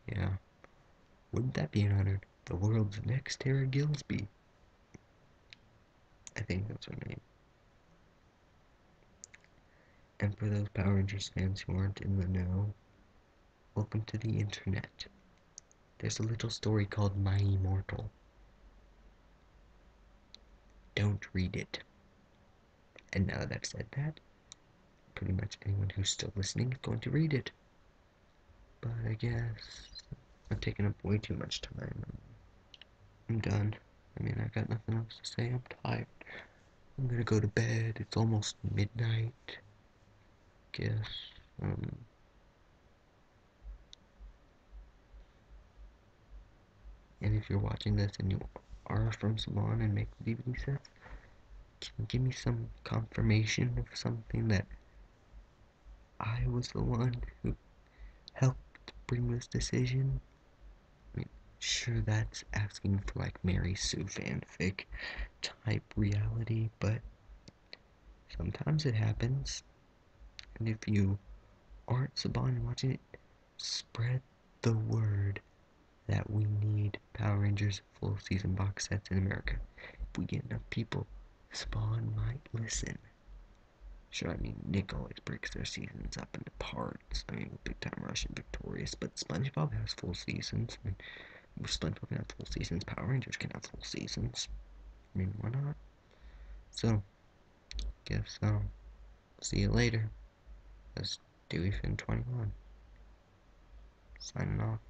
Yeah, wouldn't that be an honor? The world's next Tara Gilsby. I think that's her name. And for those Power Rangers fans who aren't in the know, welcome to the internet. There's a little story called My Immortal. Don't read it. And now that I've said that, pretty much anyone who's still listening is going to read it. But I guess I'm taking up way too much time. I'm done. I mean, I got nothing else to say. I'm tired. I'm gonna go to bed. It's almost midnight. Guess. And if you're watching this and you are from Saban and make DVD sets, can you give me some confirmation of something that I was the one who helped bring this decision? I mean, sure, that's asking for like Mary Sue fanfic type reality, but sometimes it happens. And if you aren't Saban and watching it, spread the word that we need Power Rangers full season box sets in America. If we get enough people, Spawn might listen. Sure, I mean, Nick always breaks their seasons up into parts. I mean, Big Time Rush and Victorious, but SpongeBob has full seasons. I mean, if SpongeBob can have full seasons, Power Rangers can have full seasons. I mean, why not? So, guess I'll see you later. That's Dewey Finn 21. Signing off.